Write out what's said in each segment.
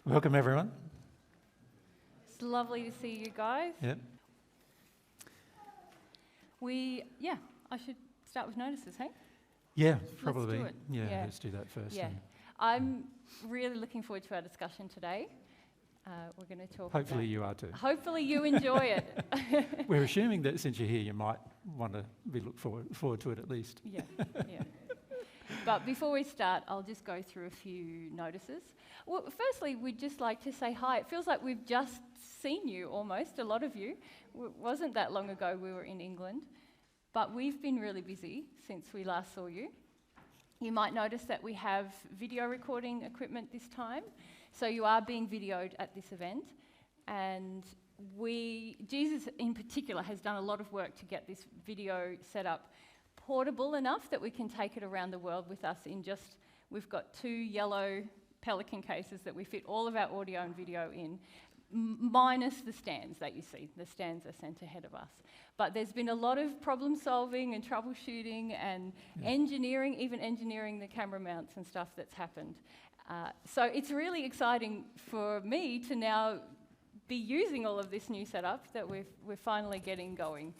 Welcome, everyone. It's lovely to see you guys. Yep. I should start with notices, hey? Yeah, probably. do it. Yeah, Yeah. let's do that first. Yeah. and I'm really looking forward to our discussion today. We're going to talk Hopefully about... you are too. Hopefully you enjoy it. We're assuming that since you're here, you might want to look forward to it at least. Yeah. But before we start, I'll just go through a few notices. Well, firstly, we'd just like to say hi. It feels like we've just seen you almost, a lot of you. It wasn't that long ago we were in England, but we've been really busy since we last saw you. You might notice that we have video recording equipment this time, so you are being videoed at this event. And Jesus in particular has done a lot of work to get this video set up portable enough that we can take it around the world with us we've got 2 yellow Pelican cases that we fit all of our audio and video in, minus the stands that you see. The stands are sent ahead of us. But there's been a lot of problem solving and troubleshooting and even engineering the camera mounts and stuff that's happened. So it's really exciting for me to now be using all of this new setup that we're finally getting going.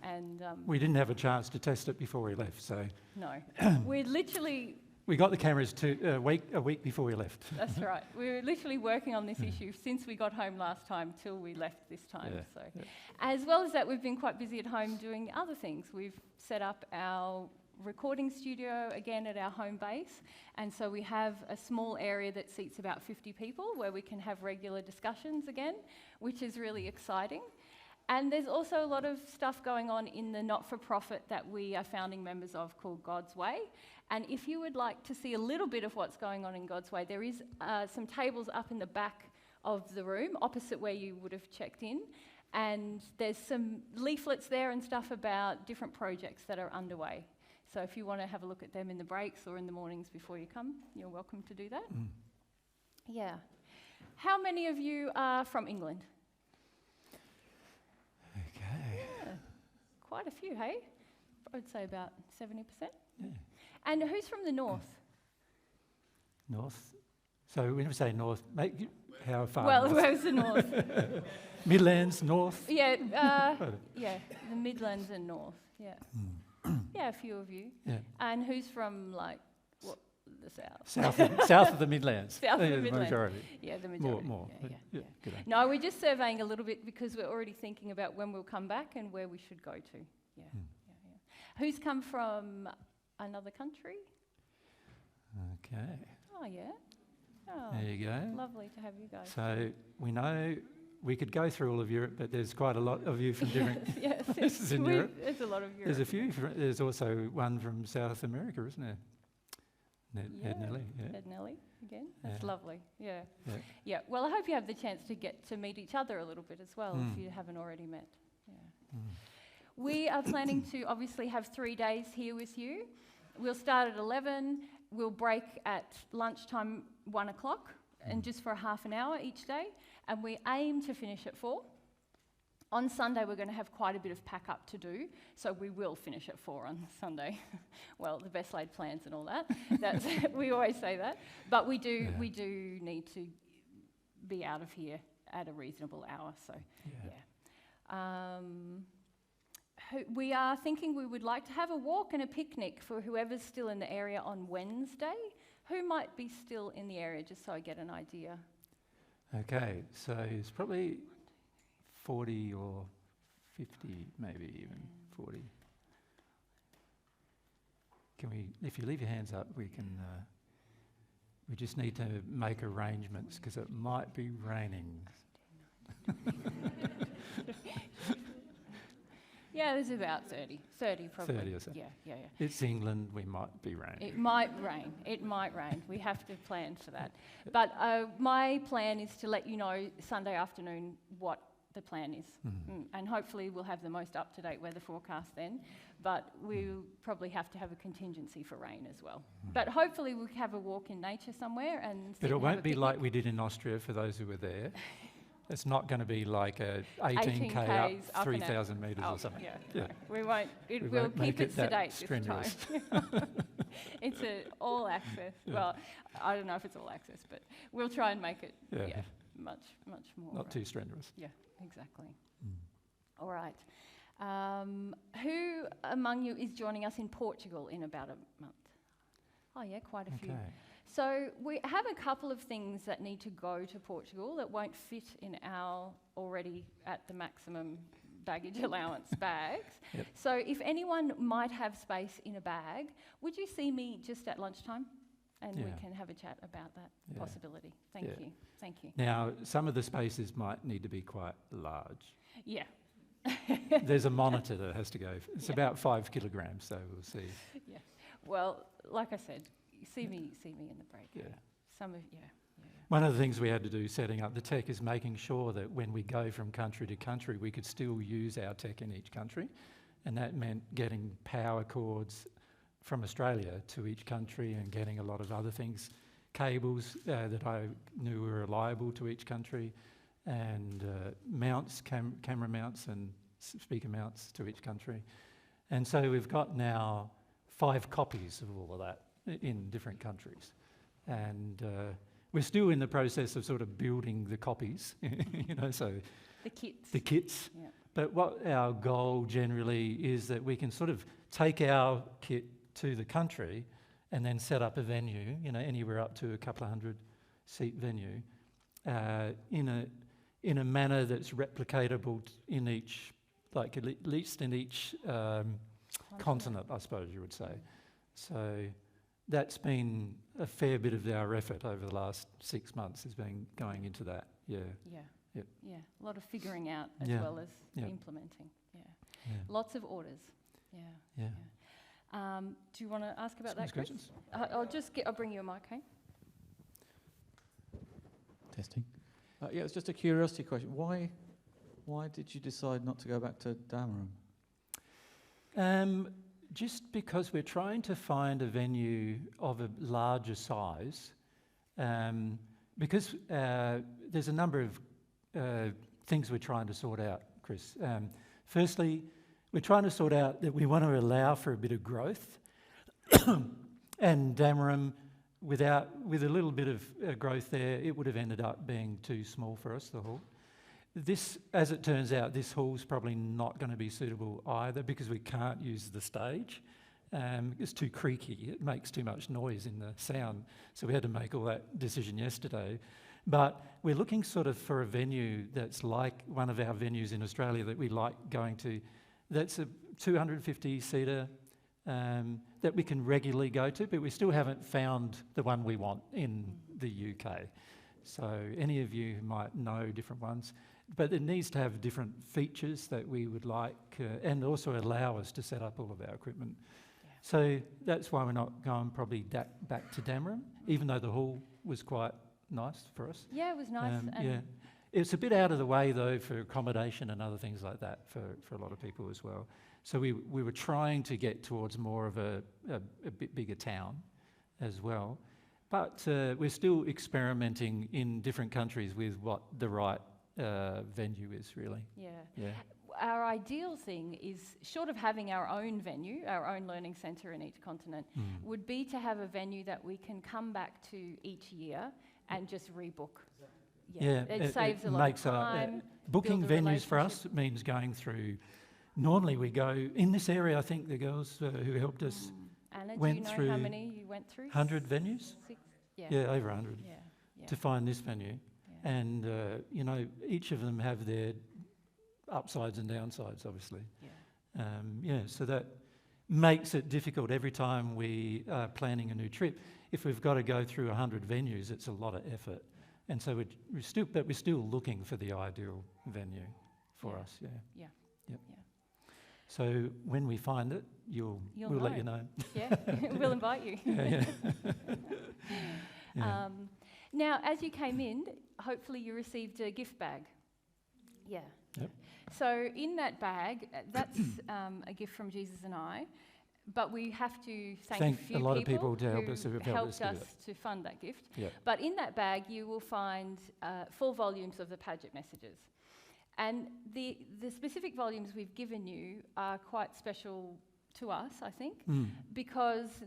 And We didn't have a chance to test it before we left, so... No. We got the cameras a week before we left. That's right. We were literally working on this issue since we got home last time till we left this time. Yeah. As well as that, we've been quite busy at home doing other things. We've set up our recording studio again at our home base, and so we have a small area that seats about 50 people where we can have regular discussions again, which is really exciting. And there's also a lot of stuff going on in the not-for-profit that we are founding members of called God's Way. And if you would like to see a little bit of what's going on in God's Way, there is some tables up in the back of the room, opposite where you would have checked in. And there's some leaflets there and stuff about different projects that are underway. So if you want to have a look at them in the breaks or in the mornings before you come, you're welcome to do that. Yeah. How many of you are from England? Okay. Yeah. Quite a few, hey? I'd say about 70%. Yeah. And who's from the north? North. So when we say north, how far Well, north? where's the north? Midlands, north? Yeah, the Midlands and north, yeah. Yeah, a few of you. Yeah. And who's from, the south? South of the Midlands. South of the The Midlands. majority. Yeah, the majority. More. Yeah. Good day. No, we're just surveying a little bit because we're already thinking about when we'll come back and where we should go to. Yeah. Who's come from another country? Okay. Oh, yeah. Oh, There you go. lovely to have you guys. So we know we could go through all of Europe, but there's quite a lot of you from different places in Europe. There's a lot of Europe. There's a few. There's also one from South America, isn't there? Ed Nelly. Yeah. Ed Nelly again. That's Yeah. lovely. Yeah. Yeah. Yeah. Well, I hope you have the chance to get to meet each other a little bit as well if you haven't already met. Yeah. We are planning to obviously have 3 days here with you. We'll start at 11. We'll break at lunchtime 1 o'clock, and just for a half an hour each day. And we aim to finish at 4. On Sunday, we're going to have quite a bit of pack up to do, so we will finish at 4 on Sunday. Well, the best laid plans and all that. We always say that, but we do need to be out of here at a reasonable hour. So, we are thinking we would like to have a walk and a picnic for whoever's still in the area on Wednesday. Who might be still in the area, just so I get an idea? Okay, so it's probably 40 or 50, maybe even 40. Can we, if you leave your hands up, we can, we just need to make arrangements because it might be raining. Yeah, there's about 30 probably. 30 or so. Yeah. It's England, we might be raining. It might rain. We have to plan for that. But my plan is to let you know Sunday afternoon what the plan is. And hopefully we'll have the most up-to-date weather forecast then. But we'll probably have to have a contingency for rain as well. But hopefully we'll have a walk in nature somewhere and But it won't be like we did in Austria for those who were there. It's not going to be like a 18K up 3,000 metres or something. No, we won't. We'll keep it sedate this time. It's all access. Yeah. Well, I don't know if it's all access, but we'll try and make it Yeah. much more. Not too strenuous. Yeah, exactly. All right. Who among you is joining us in Portugal in about a month? Oh yeah, quite a few. Okay. So we have a couple of things that need to go to Portugal that won't fit in our already at the maximum baggage allowance bags. Yep. So if anyone might have space in a bag, would you see me just at lunchtime? And we Yeah. can have a chat about that Yeah. possibility. Thank Yeah. you. Thank you. Now, some of the spaces might need to be quite large. Yeah. There's a monitor that has to go. It's Yeah. about 5 kilograms, so we'll see. Yeah. Well, like I said, see me in the break. Yeah. Some of One of the things we had to do setting up the tech is making sure that when we go from country to country, we could still use our tech in each country. And that meant getting power cords from Australia to each country and getting a lot of other things, cables that I knew were reliable to each country, and mounts, camera mounts and speaker mounts to each country. And so we've got now 5 copies of all of that in different countries. And we're still in the process of sort of building the copies, so the kits. the kits. Yeah. But what our goal generally is that we can sort of take our kit to the country and then set up a venue, anywhere up to a couple of 100 seat venue, in a manner that's replicatable in each, like at least in each continent, I suppose you would say. So that's been a fair bit of our effort over the last 6 months, has been going into that. Yeah. Yeah. Yep. Yeah. A lot of figuring out as Yeah. well as Yeah. implementing. Yeah. Yeah. Lots of orders. Yeah. Yeah. Do you want to ask about that, Chris? Questions? I'll bring you a mic, okay? Testing. Yeah, it's just a curiosity question. Why did you decide not to go back to Dameron? Just because we're trying to find a venue of a larger size, because there's a number of things we're trying to sort out, Chris. Firstly, we're trying to sort out that we want to allow for a bit of growth, and Dameron, with a little bit of growth there, it would have ended up being too small for us, the hall. This, as it turns out, this hall's probably not going to be suitable either because we can't use the stage. It's too creaky. It makes too much noise in the sound. So we had to make all that decision yesterday. But we're looking sort of for a venue that's like one of our venues in Australia that we like going to. That's a 250-seater that we can regularly go to, but we still haven't found the one we want in the UK. So any of you who might know different ones, but it needs to have different features that we would like and also allow us to set up all of our equipment. Yeah. So that's why we're not going probably back to Dameron, even though the hall was quite nice for us. Yeah, it was nice. Yeah. It's a bit out of the way though for accommodation and other things like that for a lot of people as well. So we were trying to get towards more of a bit bigger town as well. But we're still experimenting in different countries with what the right venue is, really. Yeah. Yeah. Our ideal thing is, short of having our own venue, our own learning centre in each continent, would be to have a venue that we can come back to each year and just rebook. Yeah, it saves a lot makes of time. booking build a venues for us relationship. means going through. Normally we go in this area. I think the girls who helped us Anna, do went you know through how many you went through? 100 venues. 6? Yeah. Yeah, over 100 Yeah. to find this venue. Yeah. And, each of them have their upsides and downsides, obviously. Yeah. So that makes it difficult every time we are planning a new trip. If we've got to go through 100 venues, it's a lot of effort. And so we're still looking for the ideal venue for Yeah. us, yeah. Yeah. Yep. Yeah. So when we find it, we'll let you know. Yeah, we'll invite you. Yeah. Yeah. Now, as you came in, hopefully you received a gift bag. Yeah. Yep. So in that bag, that's a gift from Jesus and I, but we have to thank a few a lot of people to help who us, who have helped helped us us to fund that gift. Yeah. But in that bag, you will find 4 volumes of the Paget messages. And the specific volumes we've given you are quite special to us, I think, Mm. because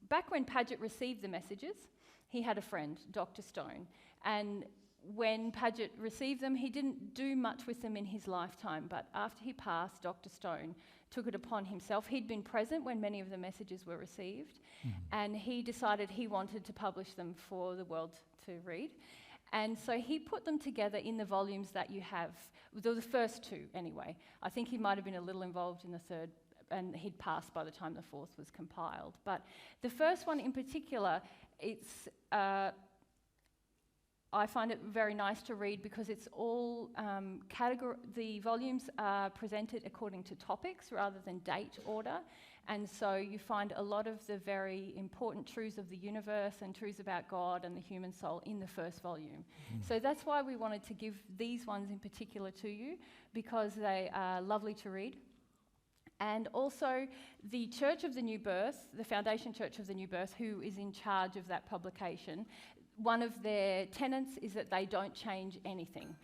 back when Paget received the messages, he had a friend, Dr. Stone, and when Paget received them, he didn't do much with them in his lifetime, but after he passed, Dr. Stone took it upon himself. He'd been present when many of the messages were received, and he decided he wanted to publish them for the world to read. And so he put them together in the volumes that you have, the first two anyway. I think he might have been a little involved in the third, and he'd passed by the time the fourth was compiled. But the first one in particular, it's I find it very nice to read because it's all the volumes are presented according to topics rather than date order. And so you find a lot of the very important truths of the universe and truths about God and the human soul in the first volume. So that's why we wanted to give these ones in particular to you, because they are lovely to read. And also the Church of the New Birth, the Foundation Church of the New Birth, who is in charge of that publication, one of their tenets is that they don't change anything.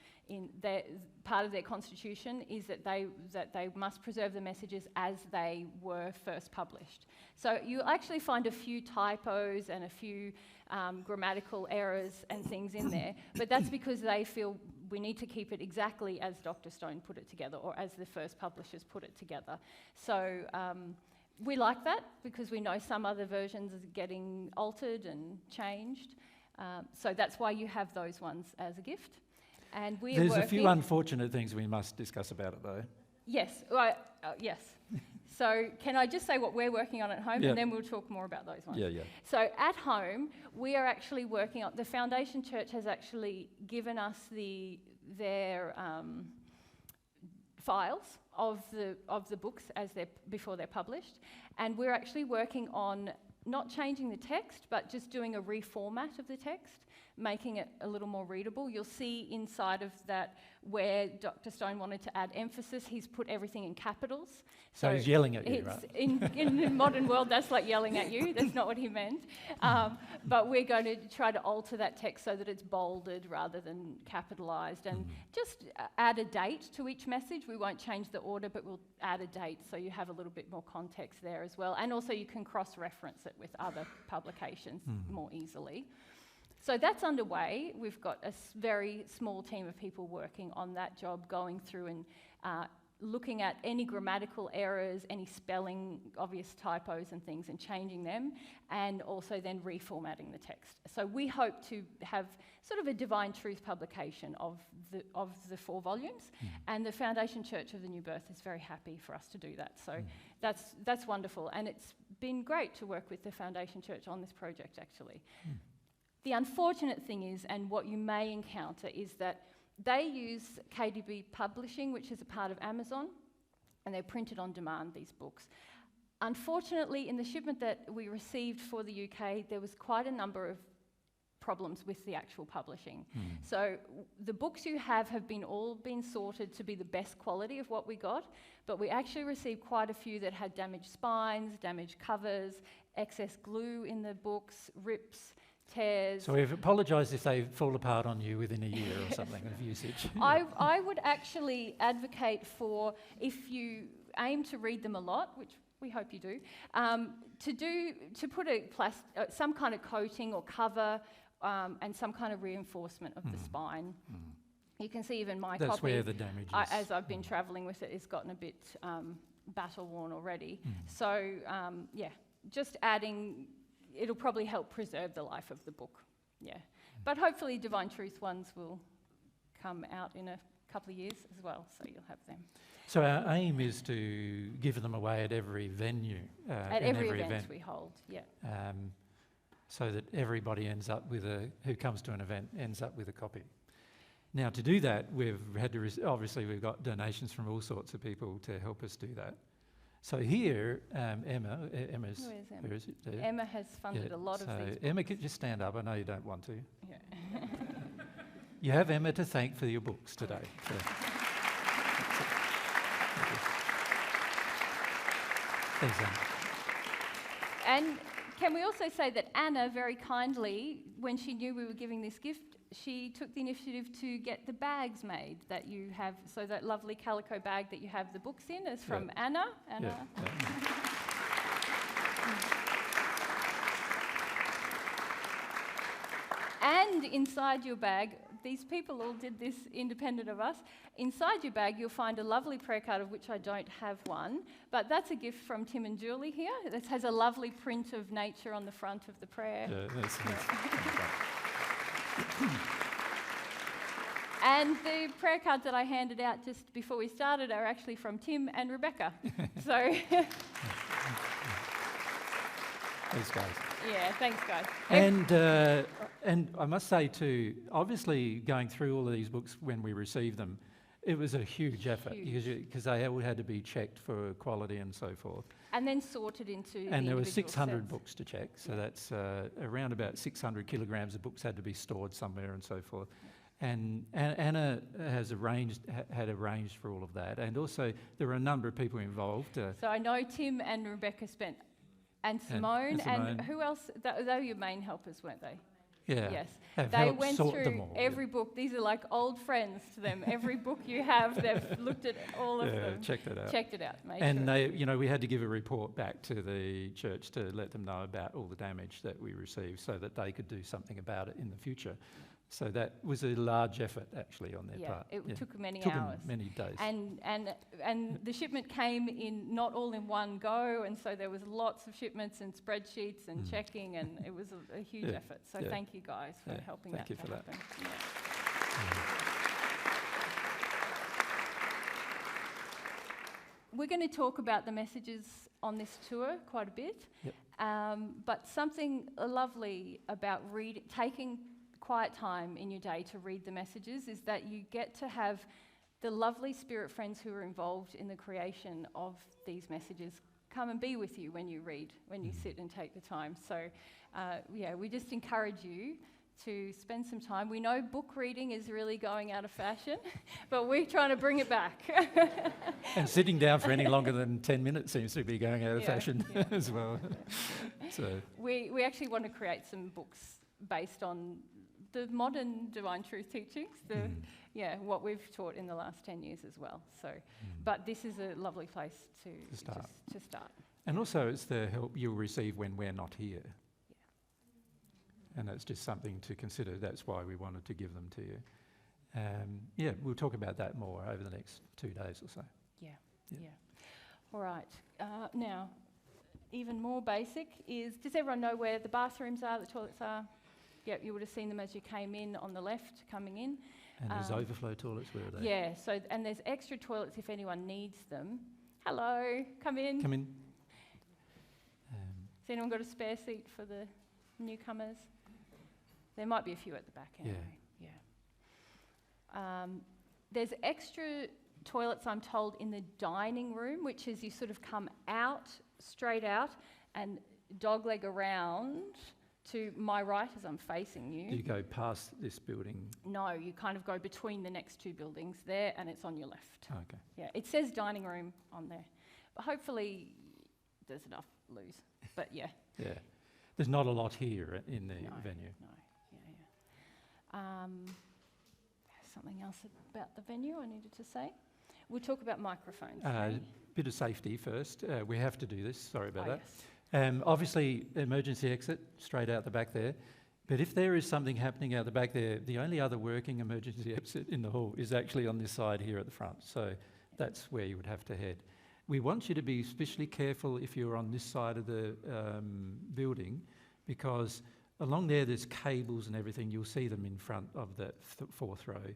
Part of their constitution is that they must preserve the messages as they were first published. So you actually find a few typos and a few grammatical errors and things in there, but that's because they feel we need to keep it exactly as Dr. Stone put it together, or as the first publishers put it together. So we like that because we know some other versions are getting altered and changed. So that's why you have those ones as a gift. And There's a few unfortunate things we must discuss about it, though. Yes, yes. So can I just say what we're working on at home, and then we'll talk more about those ones. Yeah. So at home, we are actually working on, the Foundation Church has actually given us their files of the books before they're published, and we're actually working on not changing the text, but just doing a reformat of the text, making it a little more readable. You'll see inside of that where Dr. Stone wanted to add emphasis, he's put everything in capitals. So he's yelling at you, right? In the modern world, that's like yelling at you. That's not what he meant. But we're going to try to alter that text so that it's bolded rather than capitalised, and just add a date to each message. We won't change the order, but we'll add a date so you have a little bit more context there as well. And also you can cross-reference it with other publications more easily. So that's underway. We've got a very small team of people working on that job, going through and looking at any grammatical errors, any spelling, obvious typos and things, and changing them, and also then reformatting the text. So we hope to have sort of a divine truth publication of the 4 volumes, and the Foundation Church of the New Birth is very happy for us to do that. So that's wonderful, and it's been great to work with the Foundation Church on this project, actually. The unfortunate thing is, and what you may encounter, is that they use KDB Publishing, which is a part of Amazon, and they're printed on demand, these books. Unfortunately, in the shipment that we received for the UK, there was quite a number of problems with the actual publishing. So the books you have all been sorted to be the best quality of what we got, but we actually received quite a few that had damaged spines, damaged covers, excess glue in the books, rips, tears. So we've apologised if they fall apart on you within a year or something of usage. I would actually advocate for, if you aim to read them a lot, which we hope you do, to put some kind of coating or cover and some kind of reinforcement of the spine. You can see even my That's copy, where the damage is. as I've been travelling with it, it's gotten a bit battle-worn already. So, just adding, it'll probably help preserve the life of the book. But hopefully Divine Truth ones will come out in a couple of years as well, so you'll have them. So our aim is to give them away at every venue. At every event we hold, so that everybody who comes to an event ends up with a copy. Now, to do that, we've had to, obviously we've got donations from all sorts of people to help us do that. So here, Emma's... Where's Emma? Where is it? There. Emma has funded a lot of these books. Emma, could you stand up? I know you don't want to. Yeah. You have Emma to thank for your books today. So. Thanks, Emma. And can we also say that Anna, very kindly, when she knew we were giving this gift she took the initiative to get the bags made that you have. So that lovely calico bag that you have the books in is from Anna. Yeah. And inside your bag, these people all did this independent of us. Inside your bag, you'll find a lovely prayer card, of which I don't have one, but that's a gift from Tim and Julie here. This has a lovely print of nature on the front of the prayer. Yeah, that's And the prayer cards that I handed out just before we started are actually from Tim and Rebecca. So, Thanks, guys. yeah, thanks, guys. And I must say too, obviously going through all of these books when we received them, it was a huge effort because they all had to be checked for quality and so forth. And then sorted into And there were individual 600 sets. books to check, so that's around about 600 kilograms of books had to be stored somewhere and so forth. And Anna had arranged for all of that, and also there were a number of people involved. So I know Tim and Rebecca spent, and Simone, and who else? They were your main helpers, weren't they? Yeah. Yes. Have They helped went sort them through all. every book. These are like old friends to them. Every book you have, they've looked at all of them. Checked it out. Checked it out. Made And sure. they, we had to give a report back to the church to let them know about all the damage that we received, so that they could do something about it in the future. So that was a large effort actually on their part. It took many Took 'em hours. many days. And the shipment came in not all in one go, and so there was lots of shipments and spreadsheets and checking, and it was a huge effort. So thank you guys for helping thank that you to for that. happen. Yeah. We're going to talk about the messages on this tour quite a bit, Yep. but something lovely about taking quiet time in your day to read the messages is that you get to have the lovely spirit friends who are involved in the creation of these messages come and be with you when you read, when you sit and take the time. So, we just encourage you to spend some time. We know book reading is really going out of fashion, but we're trying to bring it back. And sitting down for any longer than 10 minutes seems to be going out of fashion yeah. as well. So We actually want to create some books based on the modern divine truth teachings, what we've taught in the last 10 years as well. So, but this is a lovely place to start. To start. And also it's the help you'll receive when we're not here. And it's just something to consider. That's why we wanted to give them to you. We'll talk about that more over the next 2 days or so. Yeah. All right. Now, even more basic is, does everyone know where the bathrooms are, the toilets are? Yep, you would have seen them as you came in on the left, coming in. And there's overflow toilets, where are they? Yeah, and there's extra toilets if anyone needs them. Hello, come in. Come in. Has anyone got a spare seat for the newcomers? There might be a few at the back anyway. Yeah. There's extra toilets, I'm told, in the dining room, which is you sort of come out, straight out, and dogleg around to my right as I'm facing you. Do you go past this building? No, you kind of go between the next two buildings there, and it's on your left. Oh, okay. Yeah, it says dining room on there. But hopefully there's enough loose. But yeah. Yeah. There's not a lot here in the venue. No, something else about the venue I needed to say? We'll talk about microphones. Bit of safety first. We have to do this. Sorry about that. Yes. Obviously, emergency exit straight out the back there. But if there is something happening out the back there, the only other working emergency exit in the hall is actually on this side here at the front. So that's where you would have to head. We want you to be especially careful if you're on this side of the building, because along there's cables and everything. You'll see them in front of the fourth row.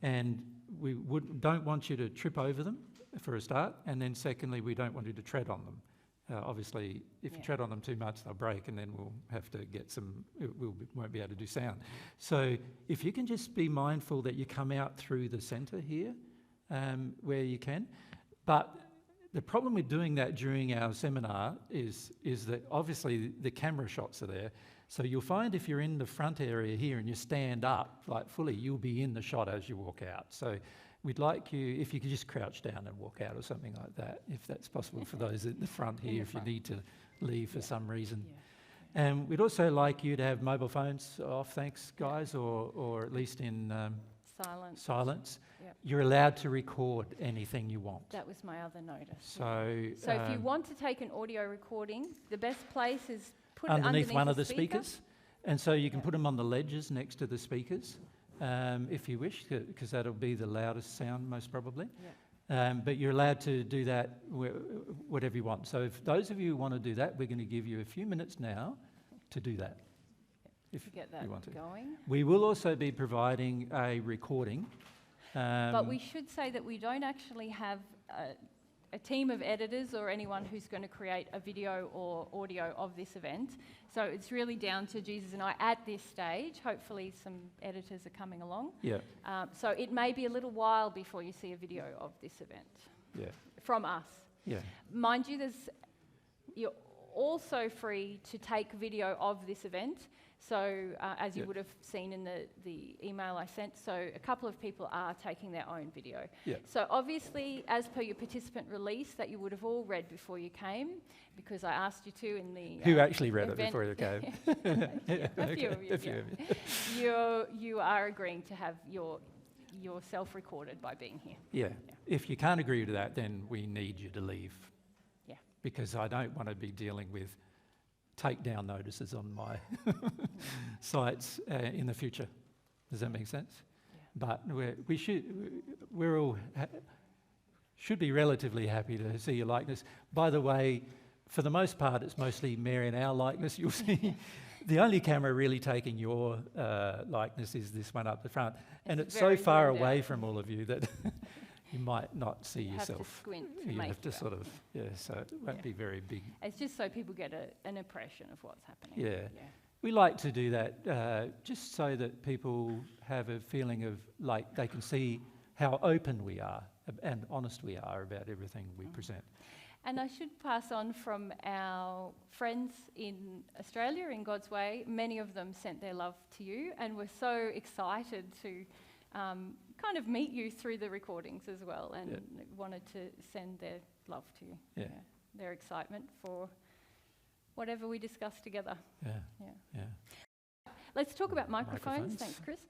And we don't want you to trip over them for a start. And then secondly, we don't want you to tread on them. Obviously, if you tread on them too much, they'll break, and then we'll have to get won't be able to do sound. So if you can just be mindful that you come out through the centre here, where you can. But the problem with doing that during our seminar is that obviously the camera shots are there. So you'll find if you're in the front area here and you stand up like fully, you'll be in the shot as you walk out. So we'd like you, if you could just crouch down and walk out or something like that, if that's possible for those at the front here, if you need to leave for some reason. And we'd also like you to have mobile phones off, thanks, guys, or at least in silence. Yep. You're allowed to record anything you want. That was my other notice. So if you want to take an audio recording, the best place is put it underneath one of the speaker. speakers. And so you can put them on the ledges next to the speakers, if you wish, because that'll be the loudest sound, most probably. Yep. But you're allowed to do that whatever you want. So if those of you who want to do that, we're going to give you a few minutes now to do that. If to get that you want to. going. We will also be providing a recording. But we should say that we don't actually have a team of editors or anyone who's going to create a video or audio of this event. So it's really down to Jesus and I at this stage. Hopefully some editors are coming along. Yeah. So it may be a little while before you see a video of this event. Yeah. From us. Yeah. Mind you, you're also free to take video of this event. So as you would have seen in the email I sent, so a couple of people are taking their own video. Yeah. So obviously, as per your participant release that you would have all read before you came, because I asked you to in the Who actually read event. it before you came? A few of you. A few of you. You are agreeing to have yourself recorded by being here. Yeah. If you can't agree to that, then we need you to leave. Yeah. Because I don't want to be dealing with takedown notices on my sites in the future. Does that make sense? Yeah. But we're all should be relatively happy to see your likeness. By the way, for the most part, it's mostly Mary and our likeness. You'll see the only camera really taking your likeness is this one up the front, and it's so far away from all of you that you might not see yourself. Have to squint to you make have to it sort of, so it won't be very big. It's just so people get an impression of what's happening. Yeah. We like to do that just so that people have a feeling of like they can see how open we are and honest we are about everything we present. And I should pass on from our friends in Australia, in God's Way, many of them sent their love to you and were so excited to kind of meet you through the recordings as well, and wanted to send their love to you. Yeah. Their excitement for whatever we discuss together. Yeah. Let's talk about microphones. Thanks, Chris.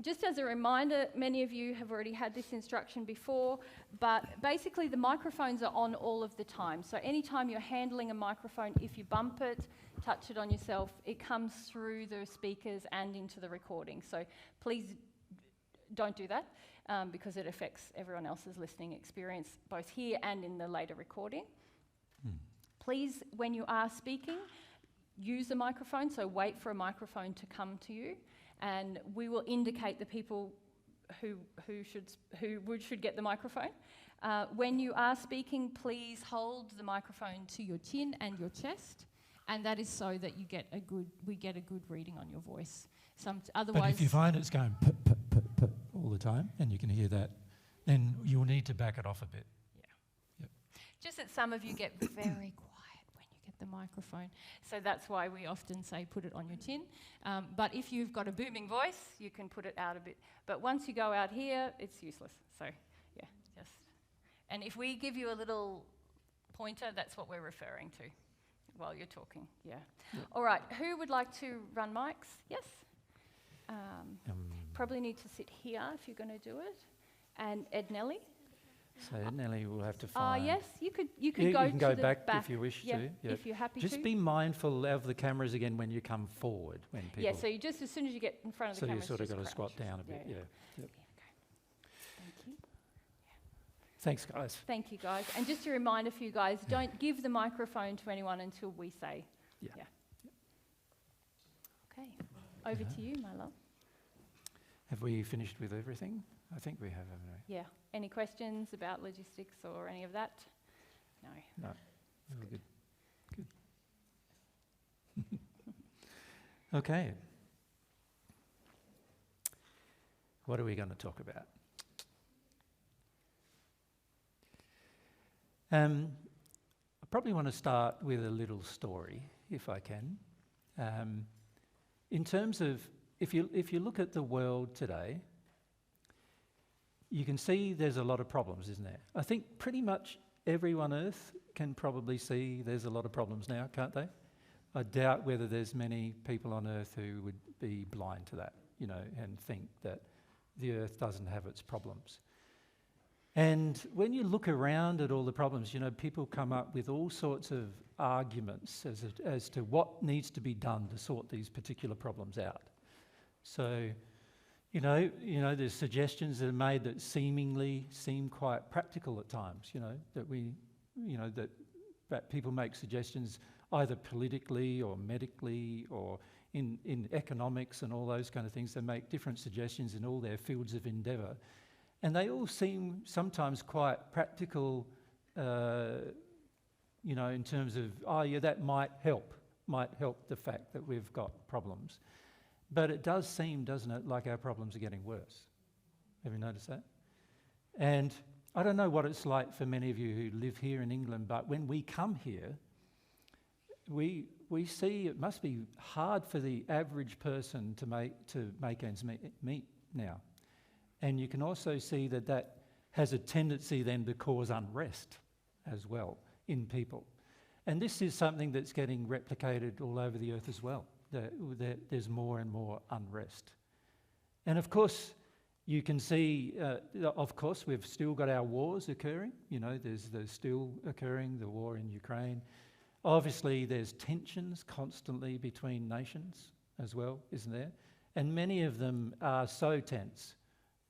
Just as a reminder, many of you have already had this instruction before, but basically the microphones are on all of the time. So anytime you're handling a microphone, if you bump it, touch it on yourself, it comes through the speakers and into the recording. So please don't do that because it affects everyone else's listening experience, both here and in the later recording. Please, when you are speaking, use a microphone, so wait for a microphone to come to you, and we will indicate the people who should get the microphone. When you are speaking, please hold the microphone to your chin and your chest, and that is so that we get a good reading on your voice. Otherwise, but if you find it's going pip, pip, pip, pip all the time, and you can hear that, then you'll need to back it off a bit. Just that some of you get very quiet when you get the microphone. So that's why we often say put it on your chin. But if you've got a booming voice, you can put it out a bit. But once you go out here, it's useless. So, and if we give you a little pointer, that's what we're referring to while you're talking. All right, who would like to run mics? Yes? Probably need to sit here if you're going to do it. And Ed Nelly? So Nelly will have to find. Yes, you could you go can go to the back back if you wish to. Yeah. If you're happy Just to. be mindful of the cameras again when you come forward. When people. Yeah, so you just as soon as you get in front of the camera. So you sort of got to crouch. squat down a bit. Yeah. Yep. Thank you. Thanks, guys. Thank you, guys. And just a reminder for you guys: don't give the microphone to anyone until we say. Yeah. Okay. Over to you, my love. Have we finished with everything? I think we have, haven't we? Yeah. Any questions about logistics or any of that? No. No. Good. Good. Okay. What are we going to talk about? I probably want to start with a little story, if I can. In terms of, if you look at the world today, you can see there's a lot of problems, isn't there? I think pretty much everyone on Earth can probably see there's a lot of problems now, can't they? I doubt whether there's many people on Earth who would be blind to that, you know, and think that the Earth doesn't have its problems. And when you look around at all the problems, you know, people come up with all sorts of arguments as to what needs to be done to sort these particular problems out. So, you know, there's suggestions that are made that seemingly seem quite practical at times, you know, that people make suggestions either politically or medically or in economics and all those kind of things. They make different suggestions in all their fields of endeavour. And they all seem sometimes quite practical, you know, in terms of, oh yeah, that might help the fact that we've got problems. But it does seem, doesn't it, like our problems are getting worse. Have you noticed that? And I don't know what it's like for many of you who live here in England, but when we come here, we see it must be hard for the average person to make ends meet now. And you can also see that that has a tendency then to cause unrest as well in people. And this is something that's getting replicated all over the earth as well. There's more and more unrest. And of course, you can see, of course, we've still got our wars occurring. You know, there's still occurring, the war in Ukraine. Obviously, there's tensions constantly between nations as well, isn't there? And many of them are so tense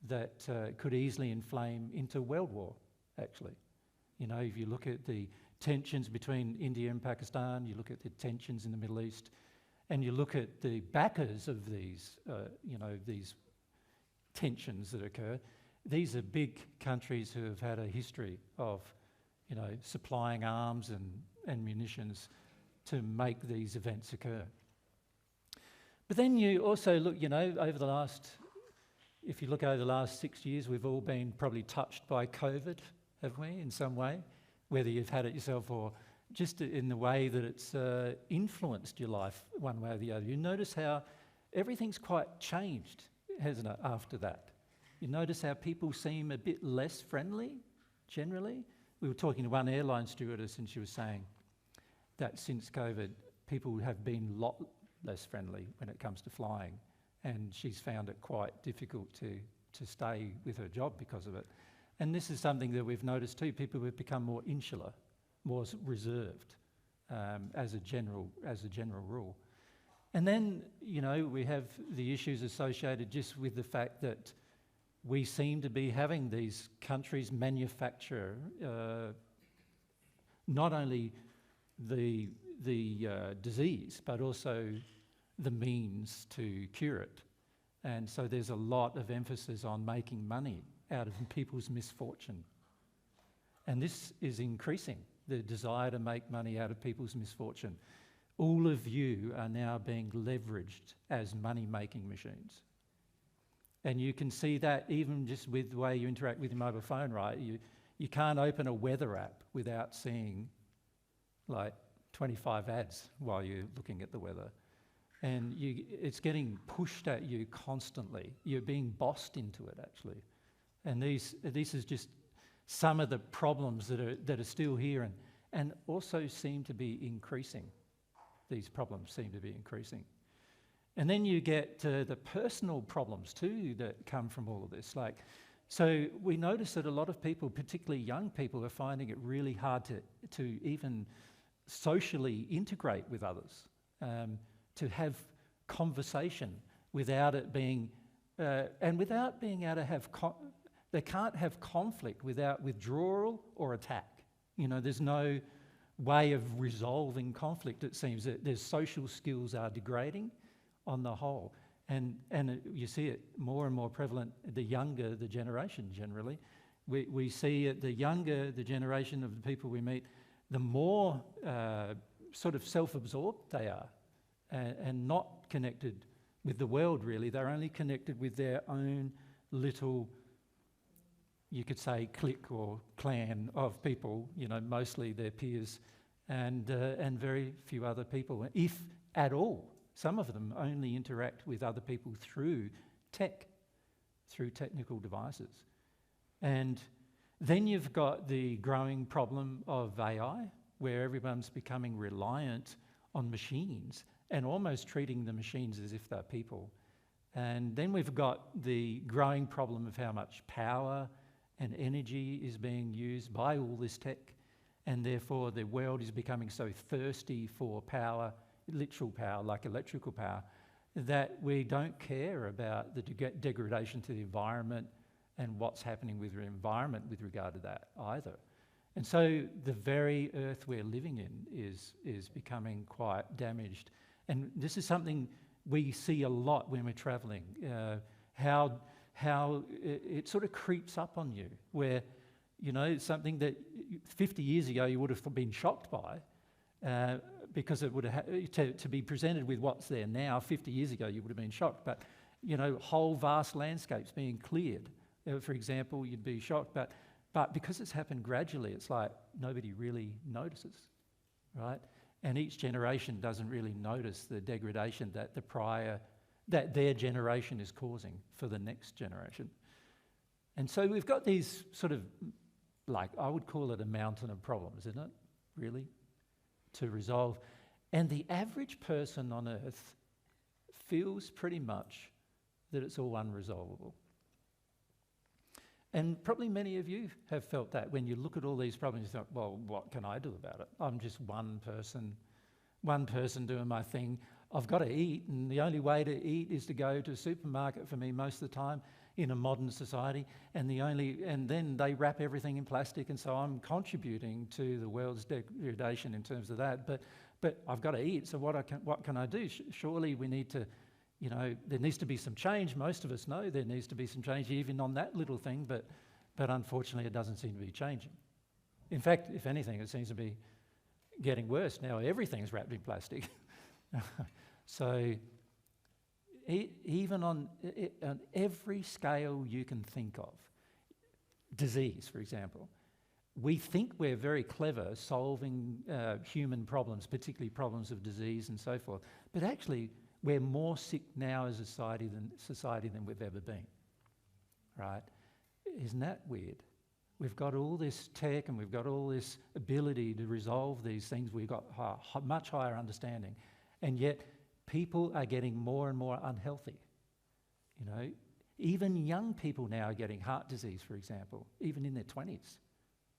that could easily inflame into world war, actually. You know, if you look at the tensions between India and Pakistan, you look at the tensions in the Middle East, and you look at the backers of these, you know, these tensions that occur, these are big countries who have had a history of, you know, supplying arms and munitions to make these events occur. But then you also look, you know, if you look over the last 6 years, we've all been probably touched by COVID, haven't we, in some way? Whether you've had it yourself or just in the way that it's influenced your life one way or the other. You notice how everything's quite changed, hasn't it, after that? You notice how people seem a bit less friendly, generally? We were talking to one airline stewardess and she was saying that since COVID, people have been a lot less friendly when it comes to flying. And she's found it quite difficult to stay with her job because of it. And this is something that we've noticed too. People have become more insular, more reserved as a general rule. And then, you know, we have the issues associated just with the fact that we seem to be having these countries manufacture not only the disease, but also the means to cure it. And so there's a lot of emphasis on making money out of people's misfortune. And this is increasing, the desire to make money out of people's misfortune. All of you are now being leveraged as money-making machines. And you can see that even just with the way you interact with your mobile phone, right? You can't open a weather app without seeing like 25 ads while you're looking at the weather. And it's getting pushed at you constantly. You're being bossed into it, actually. And this is just some of the problems that are still here and also seem to be increasing. These problems seem to be increasing. And then you get the personal problems too that come from all of this. So we notice that a lot of people, particularly young people, are finding it really hard to even socially integrate with others. To have conversation without it being, and without being able to have, they can't have conflict without withdrawal or attack. You know, there's no way of resolving conflict, it seems. That their social skills are degrading on the whole. And you see it more and more prevalent the younger the generation generally. We see it, the younger the generation of the people we meet, the more sort of self-absorbed they are. And not connected with the world, really. They're only connected with their own little, you could say, clique or clan of people, you know, mostly their peers, and very few other people, if at all. Some of them only interact with other people through technical devices. And then you've got the growing problem of AI, where everyone's becoming reliant on machines and almost treating the machines as if they're people. And then we've got the growing problem of how much power and energy is being used by all this tech, and therefore the world is becoming so thirsty for power, literal power, like electrical power, that we don't care about the degradation to the environment and what's happening with the environment with regard to that either. And so the very earth we're living in is becoming quite damaged. And this is something we see a lot when we're travelling, how it sort of creeps up on you, where, you know, something that 50 years ago you would have been shocked by, because it would have to be presented with what's there now. 50 years ago you would have been shocked, but, you know, whole vast landscapes being cleared, for example, you'd be shocked. But because it's happened gradually, it's like nobody really notices, right? And each generation doesn't really notice the degradation that their generation is causing for the next generation. And so we've got these sort of, like, I would call it a mountain of problems, isn't it, really, to resolve. And the average person on earth feels pretty much that it's all unresolvable. And probably many of you have felt that when you look at all these problems, you think, well, what can I do about it? I'm just one person doing my thing. I've got to eat, and the only way to eat is to go to a supermarket for me most of the time in a modern society, and then they wrap everything in plastic, and so I'm contributing to the world's degradation in terms of that. But I've got to eat, so what can I do? Surely we need to, you know, there needs to be some change. Most of us know there needs to be some change even on that little thing, but unfortunately it doesn't seem to be changing. In fact, if anything, it seems to be getting worse. Now everything's wrapped in plastic. So even on every scale you can think of, disease, for example, we think we're very clever solving human problems, particularly problems of disease and so forth, but actually we're more sick now as a society than we've ever been, right? Isn't that weird? We've got all this tech and we've got all this ability to resolve these things. We've got much higher understanding, and yet people are getting more and more unhealthy. You know, even young people now are getting heart disease, for example, even in their 20s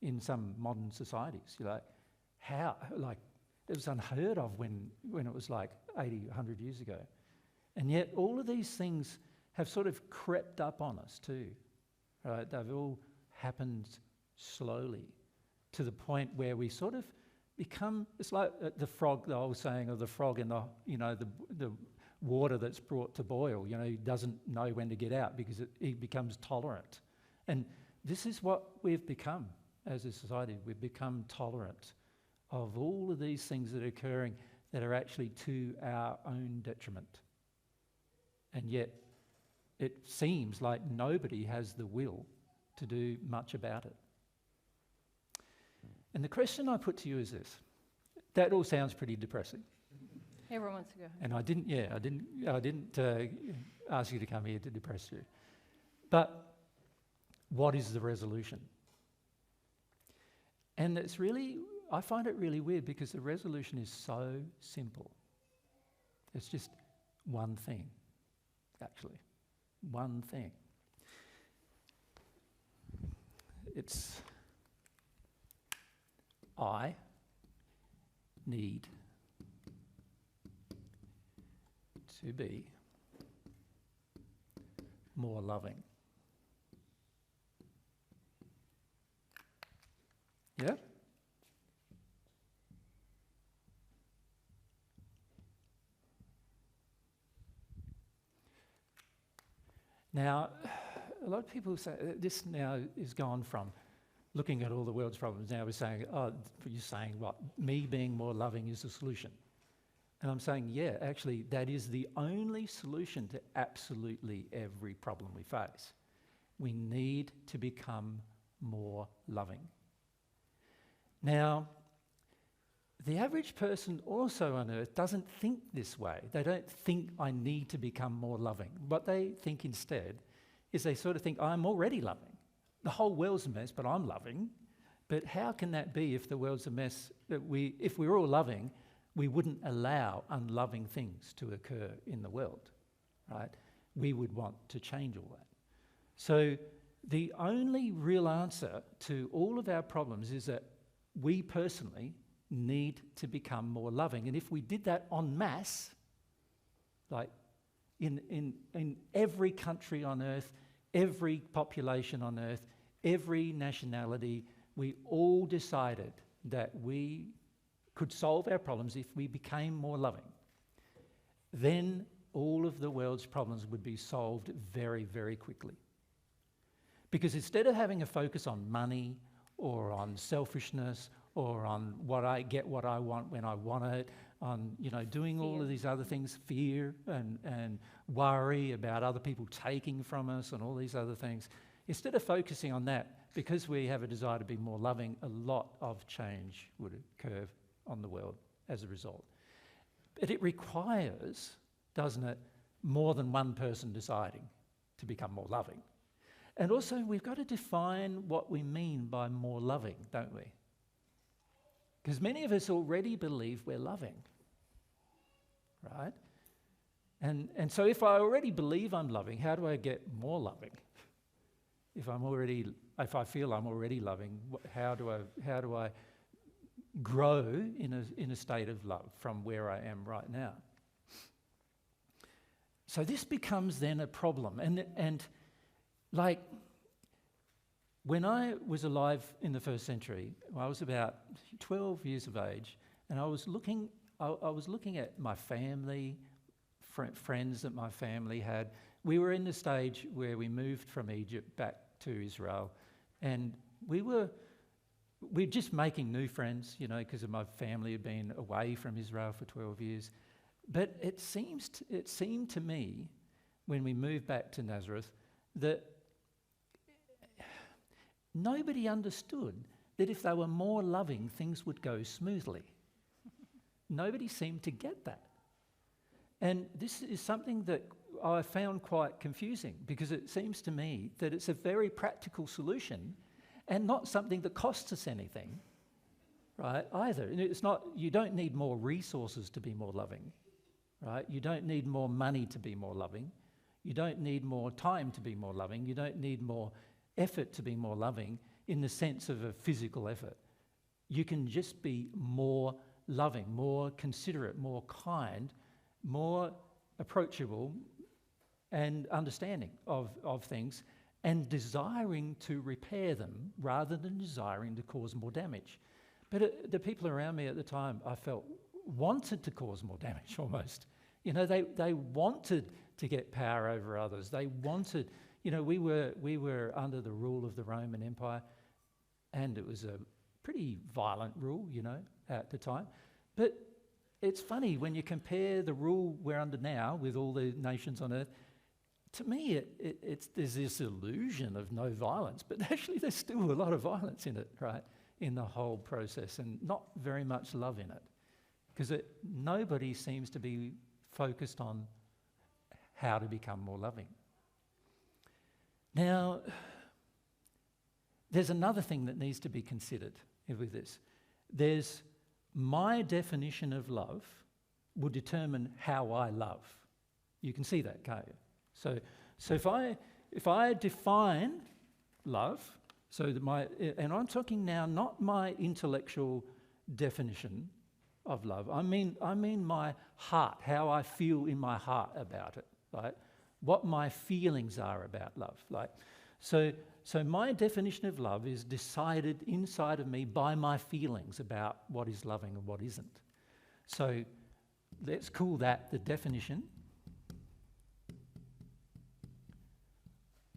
in some modern societies. You're like, how? Like, it was unheard of when it was like 80, 100 years ago. And yet all of these things have sort of crept up on us too, right? They've all happened slowly to the point where we sort of become, it's like the frog, the old saying of the frog in the, you know, the water that's brought to boil, you know, he doesn't know when to get out because he becomes tolerant. And this is what we've become as a society. We've become tolerant of all of these things that are occurring that are actually to our own detriment. And yet it seems like nobody has the will to do much about it. And the question I put to you is this. That all sounds pretty depressing. Everyone wants to go. And I didn't ask you to come here to depress you. But what is the resolution? And it's really, I find it really weird because the resolution is so simple. It's just one thing, actually. One thing. It's, I need to be more loving. Yeah? Now, a lot of people say this now is gone from looking at all the world's problems. Now we're saying, oh, you're saying what? Me being more loving is the solution. And I'm saying, yeah, actually, that is the only solution to absolutely every problem we face. We need to become more loving. Now, the average person also on earth doesn't think this way. They don't think I need to become more loving. What they think instead is they sort of think I'm already loving. The whole world's a mess, but I'm loving. But how can that be if the world's a mess? If we're all loving, we wouldn't allow unloving things to occur in the world, right? We would want to change all that. So the only real answer to all of our problems is that we personally need to become more loving. And if we did that en masse, like in every country on earth, every population on earth, every nationality, we all decided that we could solve our problems if we became more loving, then all of the world's problems would be solved very, very quickly. Because instead of having a focus on money or on selfishness or on what I want when I want it, on doing all of these other things, fear and worry about other people taking from us and all these other things, instead of focusing on that, because we have a desire to be more loving, a lot of change would occur on the world as a result. But it requires, doesn't it, more than one person deciding to become more loving. And also, we've got to define what we mean by more loving, don't we? Because many of us already believe we're loving, right? And so if I already believe I'm loving, how do I get more loving? If I feel I'm already loving, how do I grow in a state of love from where I am right now? So this becomes then a problem. And like, when I was alive in the first century, I was about 12 years of age, and I was looking at my family, friends that my family had. We were in the stage where we moved from Egypt back to Israel, and we're just making new friends, because my family had been away from Israel for 12 years. But it seemed to me, when we moved back to Nazareth, that nobody understood that if they were more loving, things would go smoothly. Nobody seemed to get that. And this is something that I found quite confusing, because it seems to me that it's a very practical solution and not something that costs us anything, right, either. It's not, you don't need more resources to be more loving, right? You don't need more money to be more loving. You don't need more time to be more loving. You don't need more effort to be more loving in the sense of a physical effort. You can just be more loving, more considerate, more kind, more approachable and understanding of things, and desiring to repair them rather than desiring to cause more damage. But the people around me at the time, I felt, wanted to cause more damage almost. They wanted to get power over others. They wanted, we were under the rule of the Roman Empire, and it was a pretty violent rule, at the time. But it's funny, when you compare the rule we're under now with all the nations on earth, to me, there's this illusion of no violence, but actually there's still a lot of violence in it, right, in the whole process, and not very much love in it, because nobody seems to be focused on how to become more loving. Now, there's another thing that needs to be considered with this. There's my definition of love will determine how I love. You can see that, can't you? So if I define love, so that and I'm talking now not my intellectual definition of love. I mean my heart, how I feel in my heart about it, right? What my feelings are about love, like. So my definition of love is decided inside of me by my feelings about what is loving and what isn't. So let's call that the definition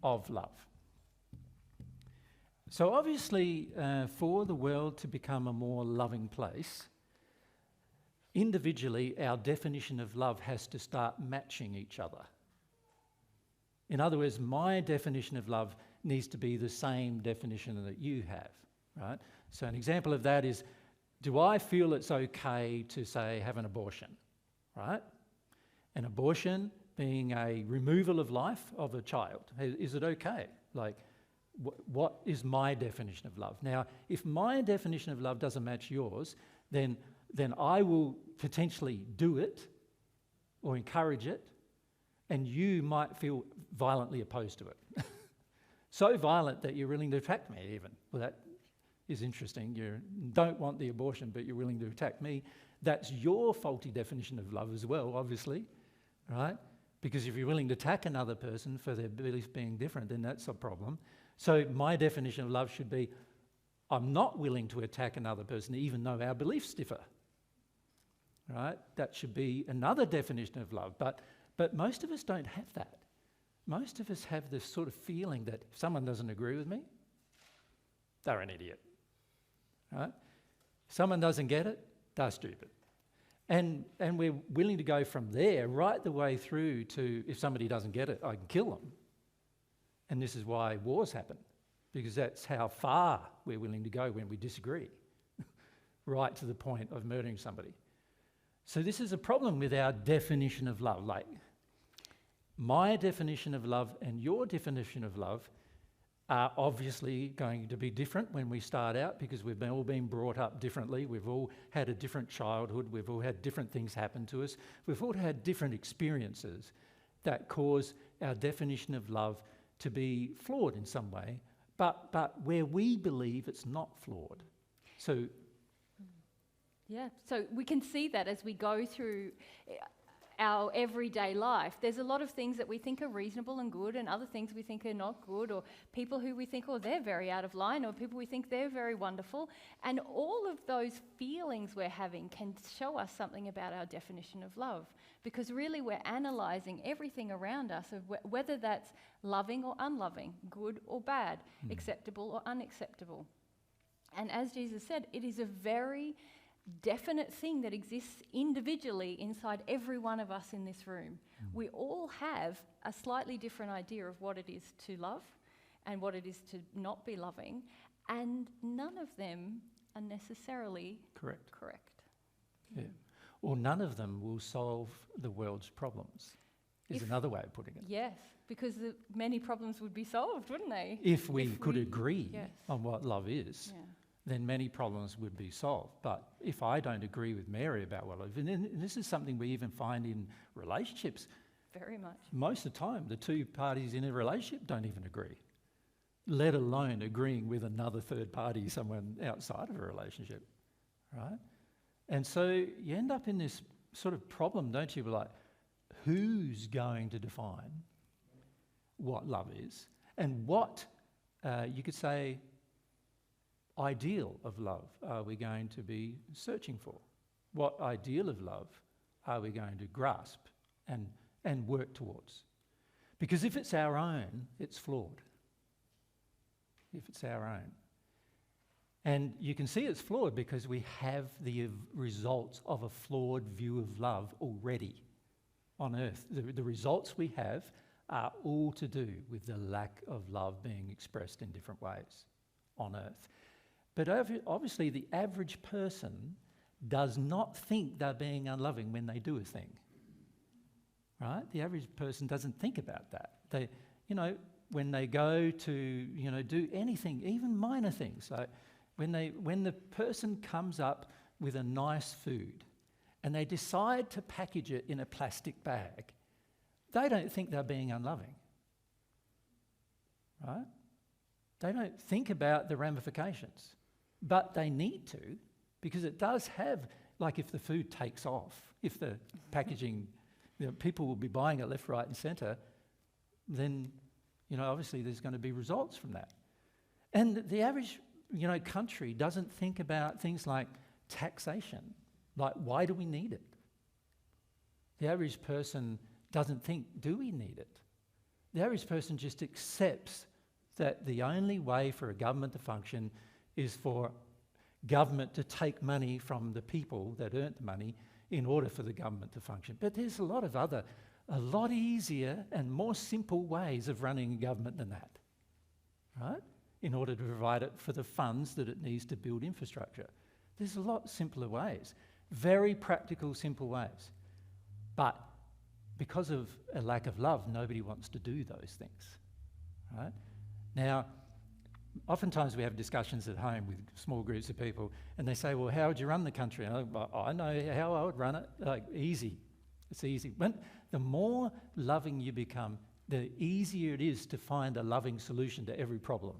of love. So obviously, for the world to become a more loving place, individually, our definition of love has to start matching each other. In other words, my definition of love needs to be the same definition that you have, right? So an example of that is, do I feel it's okay to, say, have an abortion, right? An abortion being a removal of life of a child. Is it okay? Like, what is my definition of love? Now, if my definition of love doesn't match yours, then then I will potentially do it or encourage it, and you might feel violently opposed to it. So violent that you're willing to attack me even. Well, that is interesting. You don't want the abortion, but you're willing to attack me. That's your faulty definition of love as well, obviously, right? Because if you're willing to attack another person for their beliefs being different, then that's a problem. So my definition of love should be, I'm not willing to attack another person even though our beliefs differ, right? That should be another definition of love. But most of us don't have that. Most of us have this sort of feeling that if someone doesn't agree with me, they're an idiot, right? If someone doesn't get it, they're stupid. And we're willing to go from there right the way through to, if somebody doesn't get it, I can kill them. And this is why wars happen, because that's how far we're willing to go when we disagree, right to the point of murdering somebody. So this is a problem with our definition of love. Like, my definition of love and your definition of love are obviously going to be different when we start out, because we've all been brought up differently. We've all had a different childhood. We've all had different things happen to us. We've all had different experiences that cause our definition of love to be flawed in some way, but where we believe it's not flawed. So Yeah, so we can see that as we go through our everyday life. There's a lot of things that we think are reasonable and good, and other things we think are not good, or people who we think, oh, they're very out of line, or people we think they're very wonderful. And all of those feelings we're having can show us something about our definition of love, because really we're analysing everything around us, of whether that's loving or unloving, good or bad, acceptable or unacceptable. And as Jesus said, it is a very definite thing that exists individually inside every one of us in this room. We all have a slightly different idea of what it is to love and what it is to not be loving, and none of them are necessarily correct. Yeah. Or none of them will solve the world's problems, is another way of putting it. Yes, because many problems would be solved, wouldn't they? If we could agree yes. on what love is. Yeah. Then many problems would be solved. But if I don't agree with Mary about what love is, and this is something we even find in relationships. Very much. Most of the time, the two parties in a relationship don't even agree, let alone agreeing with another third party, someone outside of a relationship, right? And so you end up in this sort of problem, don't you? Like, who's going to define what love is, and what, you could say, ideal of love are we going to be searching for? What ideal of love are we going to grasp and work towards? Because if it's our own, it's flawed. If it's our own. And you can see it's flawed because we have the results of a flawed view of love already on earth. The results we have are all to do with the lack of love being expressed in different ways on earth. But obviously the average person does not think they're being unloving when they do a thing, right? The average person doesn't think about that. They, when they go to, do anything, even minor things, like when the person comes up with a nice food and they decide to package it in a plastic bag, they don't think they're being unloving, right? They don't think about the ramifications. But they need to, because it does have, like if the food takes off, if the packaging, people will be buying it left, right and centre, then, obviously there's going to be results from that. And the average, country doesn't think about things like taxation. Like, why do we need it? The average person doesn't think, do we need it? The average person just accepts that the only way for a government to function is for government to take money from the people that earned the money in order for the government to function. But there's a lot easier and more simple ways of running a government than that, right? In order to provide it for the funds that it needs to build infrastructure. There's a lot simpler ways, very practical, simple ways. But because of a lack of love, nobody wants to do those things, right? Now, Oftentimes we have discussions at home with small groups of people, and they say, well, how would you run the country? And I know how I would run it. Like, easy. It's easy. But the more loving you become, the easier it is to find a loving solution to every problem.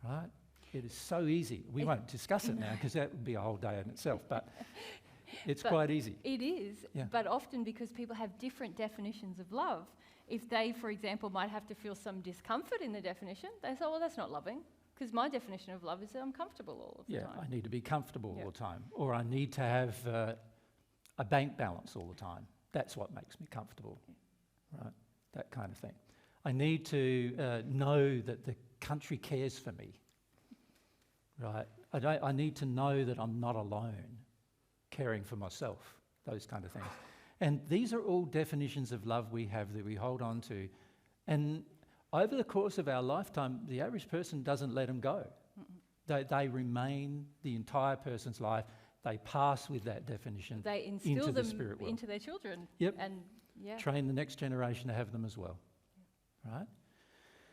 Right? It is so easy. We won't discuss it now because that would be a whole day in itself, but it's quite easy. It is, Yeah. but often because people have different definitions of love, if they, for example, might have to feel some discomfort in the definition, they say, well, that's not loving, because my definition of love is that I'm comfortable all of the time. I need to be comfortable Yeah. all the time, or I need to have a bank balance all the time. That's what makes me comfortable, right? That kind of thing. I need to know that the country cares for me, right? I need to know that I'm not alone, caring for myself, those kind of things. And these are all definitions of love we have that we hold on to. And over the course of our lifetime, the average person doesn't let them go. They remain the entire person's life. They pass with that definition They instill into the them spirit world. into their children. Yep. And Train the next generation to have them as well. Right?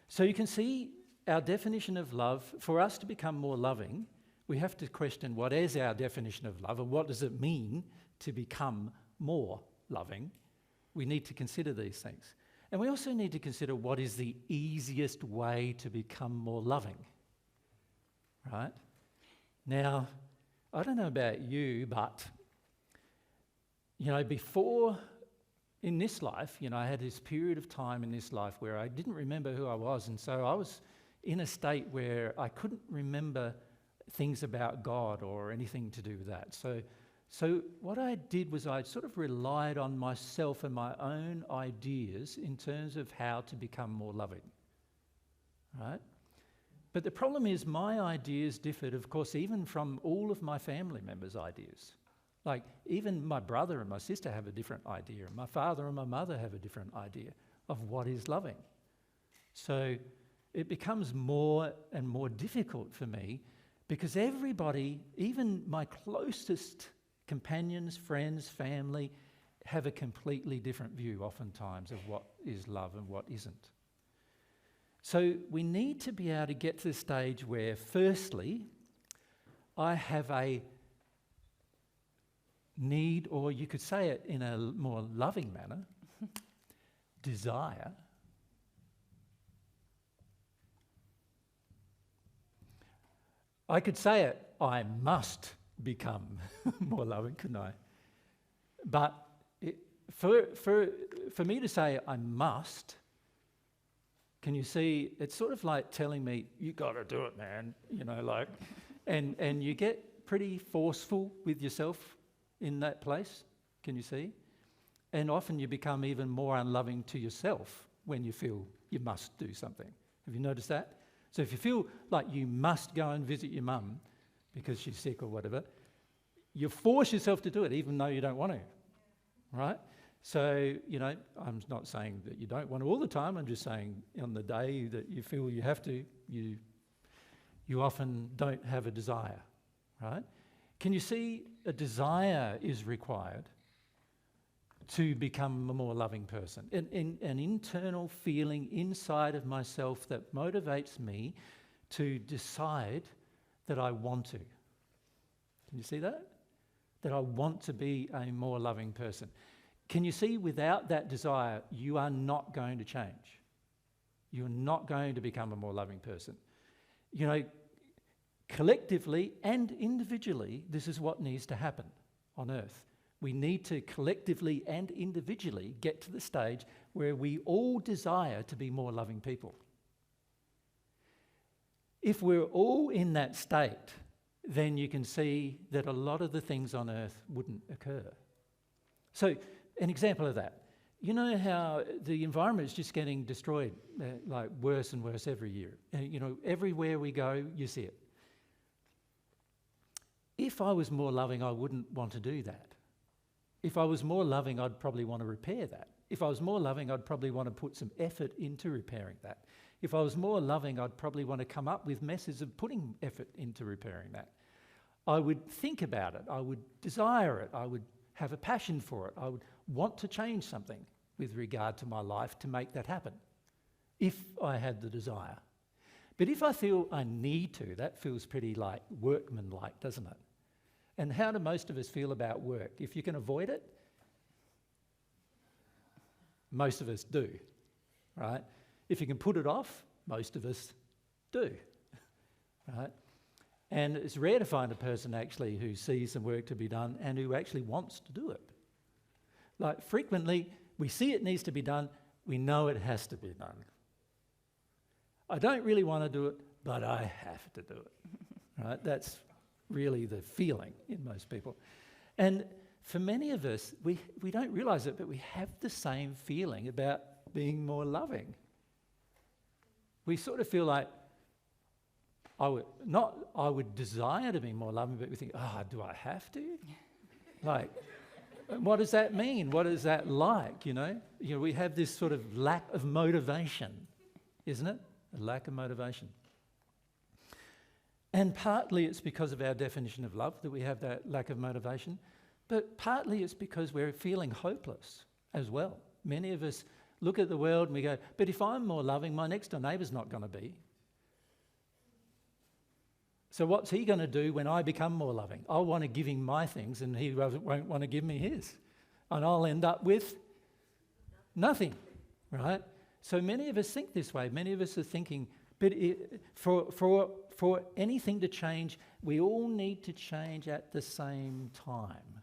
So you can see our definition of love, for us to become more loving, we have to question what is our definition of love and what does it mean to become more loving. We need to consider these things. And we also need to consider what is the easiest way to become more loving. Right? Now, I don't know about you, but, before in this life, I had this period of time in this life where I didn't remember who I was. And so I was in a state where I couldn't remember things about God or anything to do with that. So what I did was I sort of relied on myself and my own ideas in terms of how to become more loving, right? But the problem is my ideas differed, of course, even from all of my family members' ideas. Like, even my brother and my sister have a different idea, and my father and my mother have a different idea of what is loving. So it becomes more and more difficult for me because everybody, even my closest companions, friends, family, have a completely different view oftentimes of what is love and what isn't. So we need to be able to get to the stage where, firstly, I have a need, or you could say it in a more loving manner, desire I could say it, I must become more loving, couldn't I? But for me to say I must, can you see, it's sort of like telling me, you got to do it, man, and you get pretty forceful with yourself in that place, can you see? And often you become even more unloving to yourself when you feel you must do something. Have you noticed that? So if you feel like you must go and visit your mum because she's sick or whatever, you force yourself to do it even though you don't want to, right? So, I'm not saying that you don't want to all the time. I'm just saying on the day that you feel you have to, you often don't have a desire, right? Can you see a desire is required to become a more loving person? An internal feeling inside of myself that motivates me to decide that I want to. Can you see that? That I want to be a more loving person. Can you see without that desire, you are not going to change. You're not going to become a more loving person. Collectively and individually, this is what needs to happen on earth. We need to collectively and individually get to the stage where we all desire to be more loving people. If we're all in that state, then you can see that a lot of the things on earth wouldn't occur. So, an example of that. You know how the environment is just getting destroyed, worse and worse every year. Everywhere we go, you see it. If I was more loving, I wouldn't want to do that. If I was more loving, I'd probably want to repair that. If I was more loving, I'd probably want to put some effort into repairing that. If I was more loving, I'd probably want to come up with methods of putting effort into repairing that. I would think about it. I would desire it. I would have a passion for it. I would want to change something with regard to my life to make that happen, if I had the desire. But if I feel I need to, that feels pretty like workman-like, doesn't it? And how do most of us feel about work? If you can avoid it, most of us do, right? If you can put it off, most of us do, right? And it's rare to find a person actually who sees some work to be done and who actually wants to do it. Like frequently, we see it needs to be done, we know it has to be done. I don't really want to do it, but I have to do it, right? That's really the feeling in most people. And for many of us, we don't realise it, but we have the same feeling about being more loving. We sort of feel like, I would desire to be more loving, but we think, do I have to? Like, what does that mean? What is that like, you know? We have this sort of lack of motivation, isn't it? A lack of motivation. And partly it's because of our definition of love that we have that lack of motivation, but partly it's because we're feeling hopeless as well. Many of us look at the world and we go, but if I'm more loving, my next door neighbour's not going to be. So what's he going to do when I become more loving? I'll want to give him my things and he won't want to give me his. And I'll end up with nothing, right? So many of us think this way. Many of us are thinking, but for anything to change, we all need to change at the same time,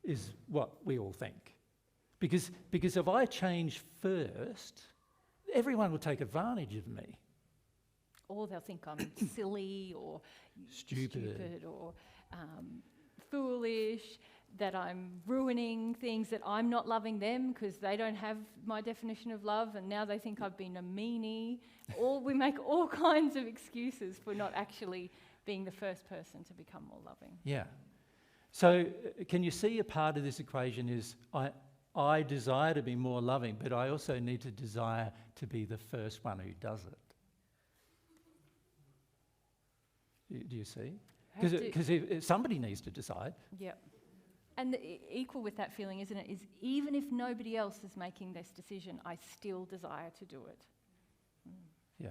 is what we all think. Because if I change first, everyone will take advantage of me. Or they'll think I'm silly or Stupid or foolish, that I'm ruining things, that I'm not loving them because they don't have my definition of love and now they think I've been a meanie. We make all kinds of excuses for not actually being the first person to become more loving. Yeah. So can you see a part of this equation is I desire to be more loving, but I also need to desire to be the first one who does it. Do you see? Because somebody needs to decide. Yeah. And equal with that feeling, isn't it, is even if nobody else is making this decision, I still desire to do it. Yeah.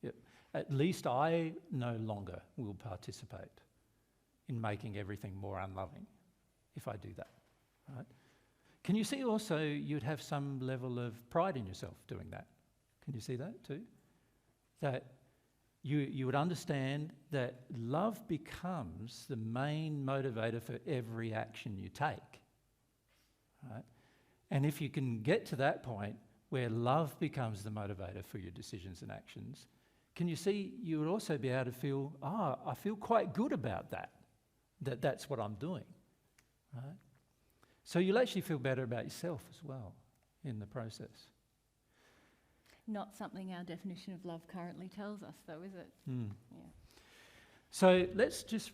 Yep. At least I no longer will participate in making everything more unloving if I do that, right? Can you see also you'd have some level of pride in yourself doing that? Can you see that too? That you would understand that love becomes the main motivator for every action you take, right? And if you can get to that point where love becomes the motivator for your decisions and actions, can you see you would also be able to feel, I feel quite good about that's what I'm doing, right? So you'll actually feel better about yourself as well in the process. Not something our definition of love currently tells us, though, is it? Mm. Yeah. So let's just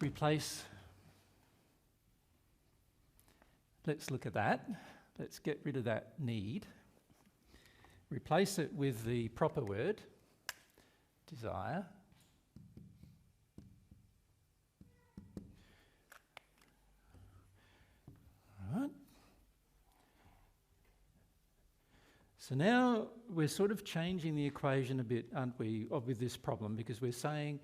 let's look at that. Let's get rid of that need. Replace it with the proper word, desire. All right. So now we're sort of changing the equation a bit, aren't we, with this problem, because we're saying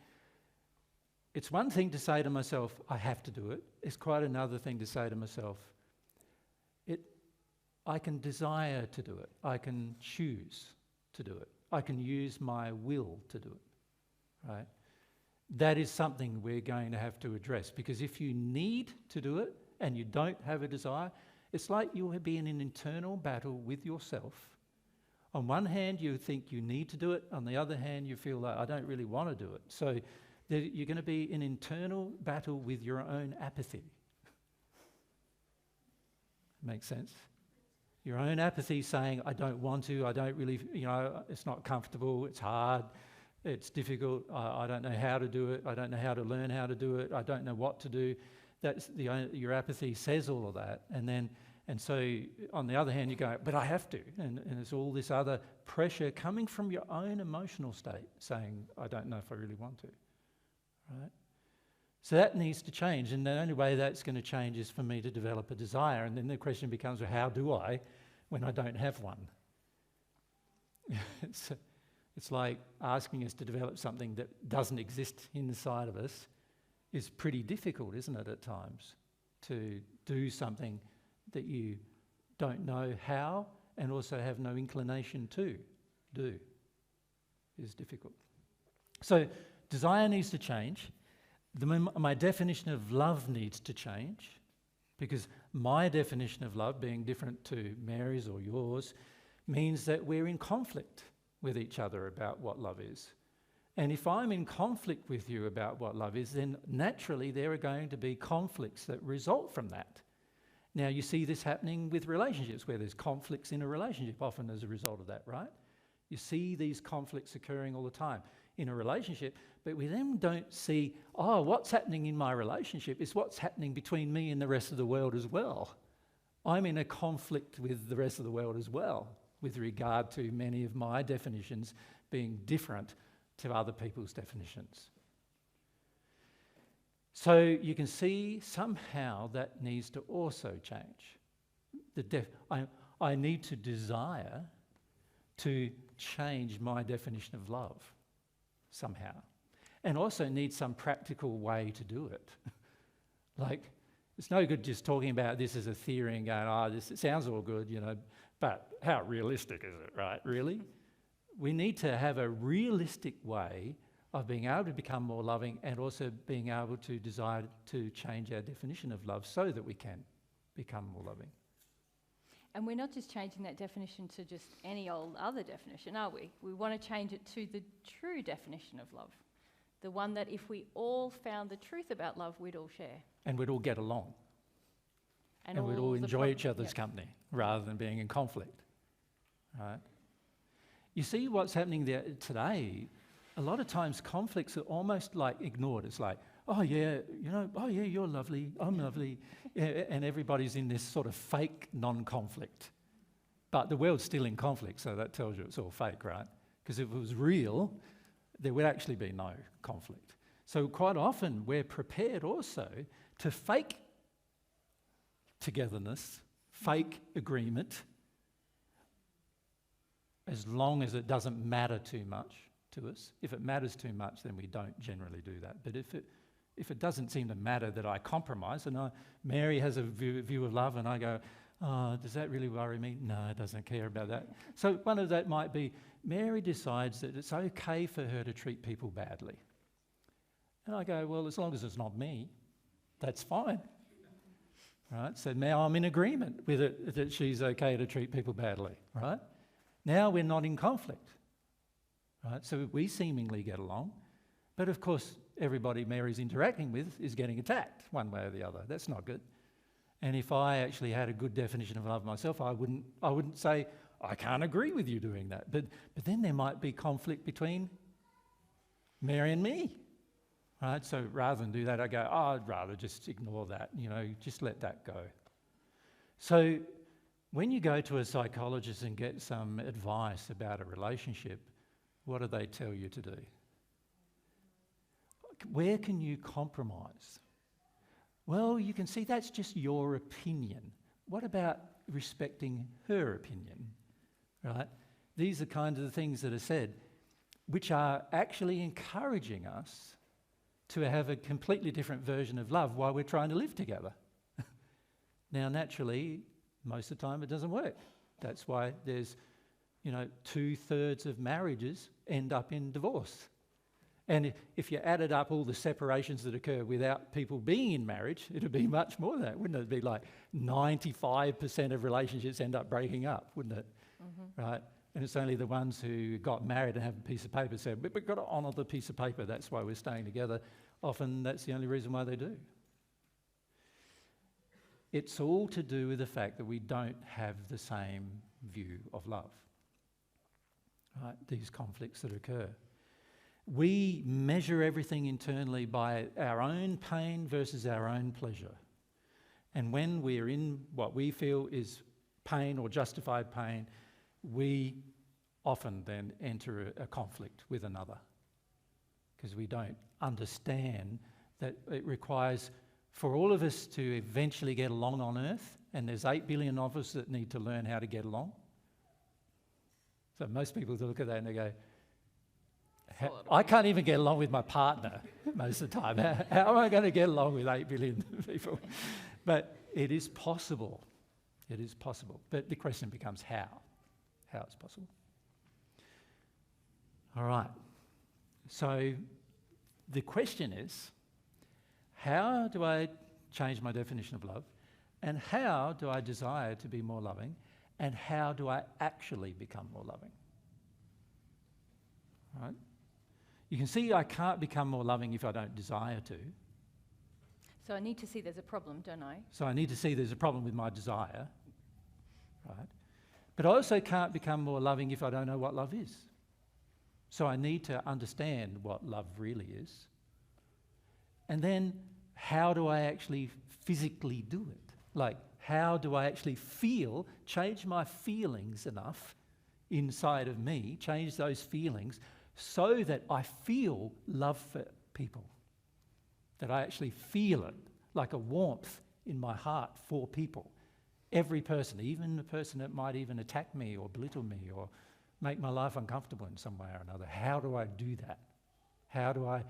it's one thing to say to myself, I have to do it. It's quite another thing to say to myself, I can desire to do it. I can choose to do it. I can use my will to do it, right? That is something we're going to have to address, because if you need to do it and you don't have a desire, it's like you'll be in an internal battle with yourself. On one hand, you think you need to do it. On the other hand, you feel like, I don't really want to do it. So you're going to be in internal battle with your own apathy. Makes sense? Your own apathy saying, I don't want to, I don't really, it's not comfortable, it's hard, it's difficult, I don't know how to do it, I don't know how to learn how to do it, I don't know what to do. That's your apathy says all of that. And so on the other hand, you go, but I have to. And there's all this other pressure coming from your own emotional state saying, I don't know if I really want to, right? So that needs to change. And the only way that's going to change is for me to develop a desire. And then the question becomes, well, how do I when I don't have one? It's like asking us to develop something that doesn't exist inside of us is pretty difficult, isn't it, at times? To do something that you don't know how and also have no inclination to do is difficult. So desire needs to change. My definition of love needs to change, because my definition of love, being different to Mary's or yours, means that we're in conflict with each other about what love is. And if I'm in conflict with you about what love is, then naturally there are going to be conflicts that result from that. Now, you see this happening with relationships, where there's conflicts in a relationship often as a result of that, right? You see these conflicts occurring all the time in a relationship, but we then don't see, oh, what's happening in my relationship is what's happening between me and the rest of the world as well. I'm in a conflict with the rest of the world as well, with regard to many of my definitions being different to other people's definitions. So you can see somehow that needs to also change. I need to desire to change my definition of love somehow, and also need some practical way to do it. Like, it's no good just talking about this as a theory and going, this it sounds all good, but how realistic is it, right? Really? We need to have a realistic way of being able to become more loving, and also being able to desire to change our definition of love so that we can become more loving. And we're not just changing that definition to just any old other definition, are we? We want to change it to the true definition of love. The one that if we all found the truth about love, we'd all share. And we'd all get along. And we'd all enjoy each other's company rather than being in conflict. Right? You see what's happening there today? A lot of times conflicts are almost like ignored. It's like, oh yeah, you're lovely, I'm lovely. And everybody's in this sort of fake non-conflict. But the world's still in conflict, so that tells you it's all fake, right? Because if it was real, there would actually be no conflict. So quite often we're prepared also to fake togetherness, fake agreement, as long as it doesn't matter too much to us. If it matters too much, then we don't generally do that. But if it doesn't seem to matter that I compromise, and Mary has a view of love, and I go, oh, does that really worry me? No, it doesn't care about that. So one of that might be, Mary decides that it's okay for her to treat people badly. And I go, well, as long as it's not me, that's fine. Right? So now I'm in agreement with it, that she's okay to treat people badly, right? Now we're not in conflict. Right? So we seemingly get along, but of course everybody Mary's interacting with is getting attacked one way or the other. That's not good. And if I actually had a good definition of love myself, I wouldn't say, I can't agree with you doing that. But then there might be conflict between Mary and me. Right? So rather than do that, I go, I'd rather just ignore that, just let that go. So when you go to a psychologist and get some advice about a relationship, what do they tell you to do? Where can you compromise? Well, you can see that's just your opinion. What about respecting her opinion? Right? These are kind of the things that are said, which are actually encouraging us to have a completely different version of love while we're trying to live together. Now, naturally, most of the time it doesn't work. That's why there's 2/3 of marriages end up in divorce. And if you added up all the separations that occur without people being in marriage, it would be much more than that, wouldn't it? It'd be like 95% of relationships end up breaking up, wouldn't it? Mm-hmm. Right? And it's only the ones who got married and have a piece of paper said, but we've got to honour the piece of paper, that's why we're staying together. Often that's the only reason why they do. It's all to do with the fact that we don't have the same view of love. Right? These conflicts that occur. We measure everything internally by our own pain versus our own pleasure. And when we're in what we feel is pain or justified pain, we often then enter a conflict with another, because we don't understand that it requires for all of us to eventually get along on Earth, and there's 8 billion of us that need to learn how to get along. So most people look at that and they go, I can't even get along with my partner most of the time. How am I going to get along with 8 billion people? But it is possible. It is possible. But the question becomes how. How it's possible. All right. So the question is, how do I change my definition of love? And how do I desire to be more loving? And how do I actually become more loving? Right? You can see I can't become more loving if I don't desire to. So I need to see there's a problem, don't I? So I need to see there's a problem with my desire. Right? But I also can't become more loving if I don't know what love is. So I need to understand what love really is. And then how do I actually physically do it? Like, how do I actually feel, change my feelings enough inside of me, change those feelings so that I feel love for people, that I actually feel it like a warmth in my heart for people. Every person, even the person that might even attack me or belittle me or make my life uncomfortable in some way or another. How do I do that? How do I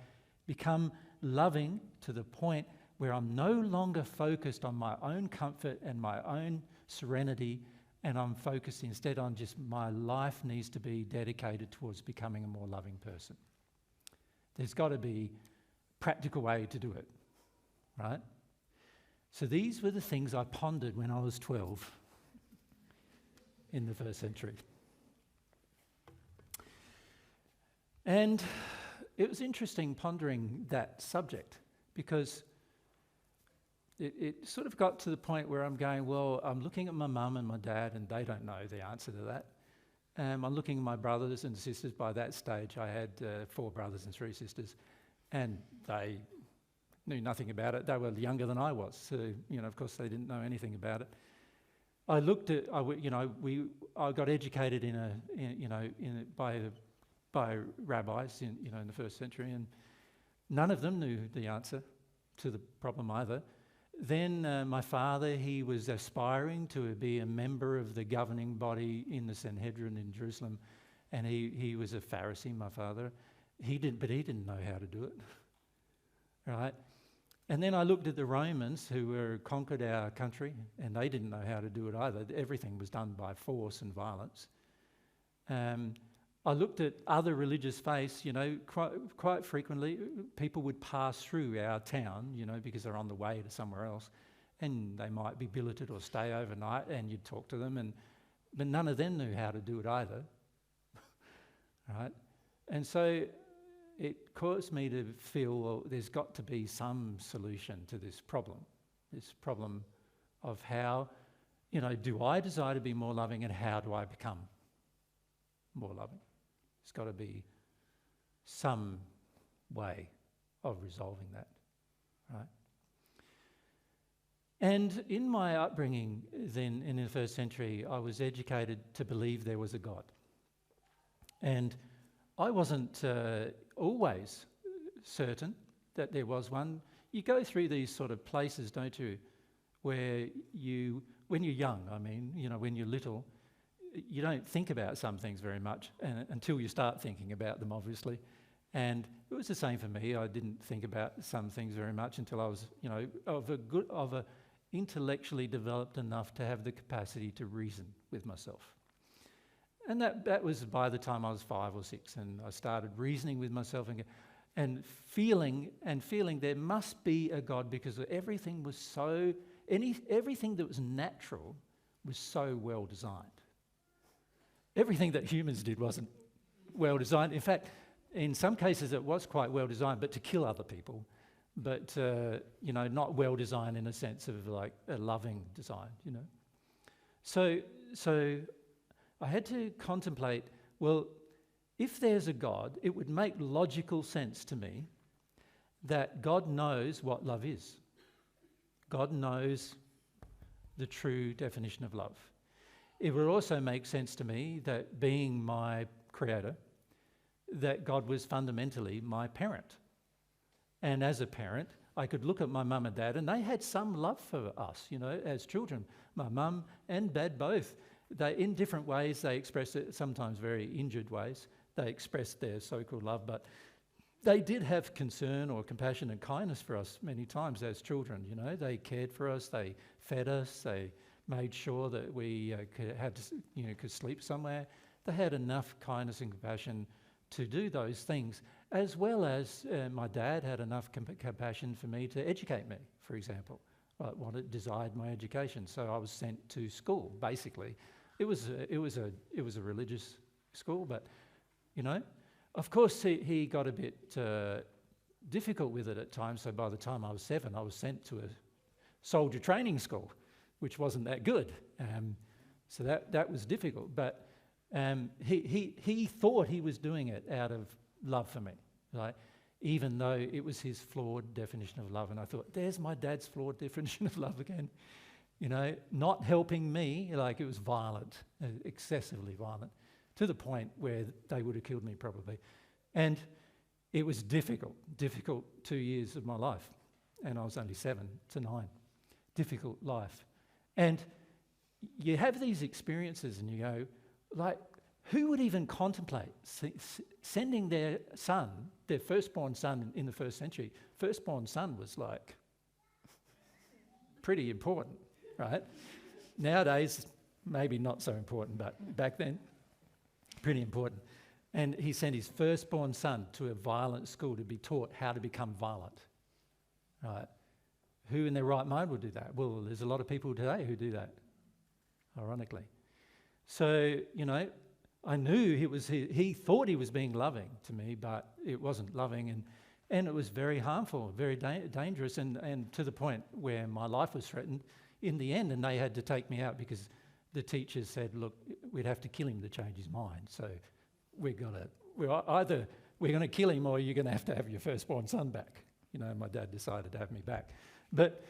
become loving to the point where I'm no longer focused on my own comfort and my own serenity, and I'm focused instead on just my life needs to be dedicated towards becoming a more loving person? There's got to be a practical way to do it, right? So these were the things I pondered when I was 12 in the first century. And it was interesting pondering that subject because it sort of got to the point where I'm going, well, I'm looking at my mum and my dad and they don't know the answer to that. I'm looking at my brothers and sisters. By that stage, I had 4 brothers and 3 sisters, and they knew nothing about it. They were younger than I was, so of course, they didn't know anything about it. I looked at, I got educated by rabbis in the first century, and none of them knew the answer to the problem either. Then my father, he was aspiring to be a member of the governing body in the Sanhedrin in Jerusalem, and he was a Pharisee, my father. He didn't know how to do it, right? And then I looked at the Romans who conquered our country, and they didn't know how to do it either. Everything was done by force and violence. I looked at other religious faiths, quite frequently people would pass through our town, because they're on the way to somewhere else, and they might be billeted or stay overnight, and you'd talk to them, but none of them knew how to do it either, right? And so it caused me to feel, well, there's got to be some solution to this problem of how, do I desire to be more loving, and how do I become more loving? There's got to be some way of resolving that, right? And in my upbringing then in the first century, I was educated to believe there was a God. And I wasn't always certain that there was one. You go through these sort of places, don't you, where when you're young, when you're little, you don't think about some things very much until you start thinking about them, obviously. And it was the same for me. I didn't think about some things very much until I was, intellectually developed enough to have the capacity to reason with myself. And that was by the time I was 5 or 6, and I started reasoning with myself and feeling there must be a God, because everything that was natural was so well designed. Everything that humans did wasn't well designed. In fact, in some cases it was quite well designed, but to kill other people. But, not well designed in a sense of like a loving design, So I had to contemplate, well, if there's a God, it would make logical sense to me that God knows what love is. God knows the true definition of love. It would also make sense to me that, being my creator, that God was fundamentally my parent. And as a parent, I could look at my mum and dad, and they had some love for us, as children. My mum and dad both. In different ways, they expressed it, sometimes very injured ways, they expressed their so-called love, but they did have concern or compassion and kindness for us many times as children. You know, they cared for us, they fed us, they made sure that we could sleep somewhere. They had enough kindness and compassion to do those things, as well as my dad had enough compassion for me to educate me, for example. Desired my education, so I was sent to school. Basically, it was a religious school, but you know, of course he got a bit difficult with it at times. So by the time I was 7, I was sent to a soldier training school, which wasn't that good. So that was difficult. But he thought he was doing it out of love for me, right? Even though it was his flawed definition of love. And I thought, there's my dad's flawed definition of love again. You know, not helping me, like it was violent, excessively violent, to the point where they would have killed me probably. And it was difficult 2 years of my life. And I was only 7 to 9. Difficult life. And you have these experiences and you go, like, who would even contemplate sending their son, their firstborn son in the first century? Firstborn son was like pretty important, right? Nowadays, maybe not so important, but back then, pretty important. And he sent his firstborn son to a violent school to be taught how to become violent, right? Who in their right mind would do that? Well, there's a lot of people today who do that, ironically. So, you know, I knew he thought he was being loving to me, but it wasn't loving, and it was very harmful, very dangerous, and to the point where my life was threatened in the end, and they had to take me out because the teachers said, look, we'd have to kill him to change his mind. So either we're going to kill him or you're going to have your firstborn son back. You know, my dad decided to have me back. But,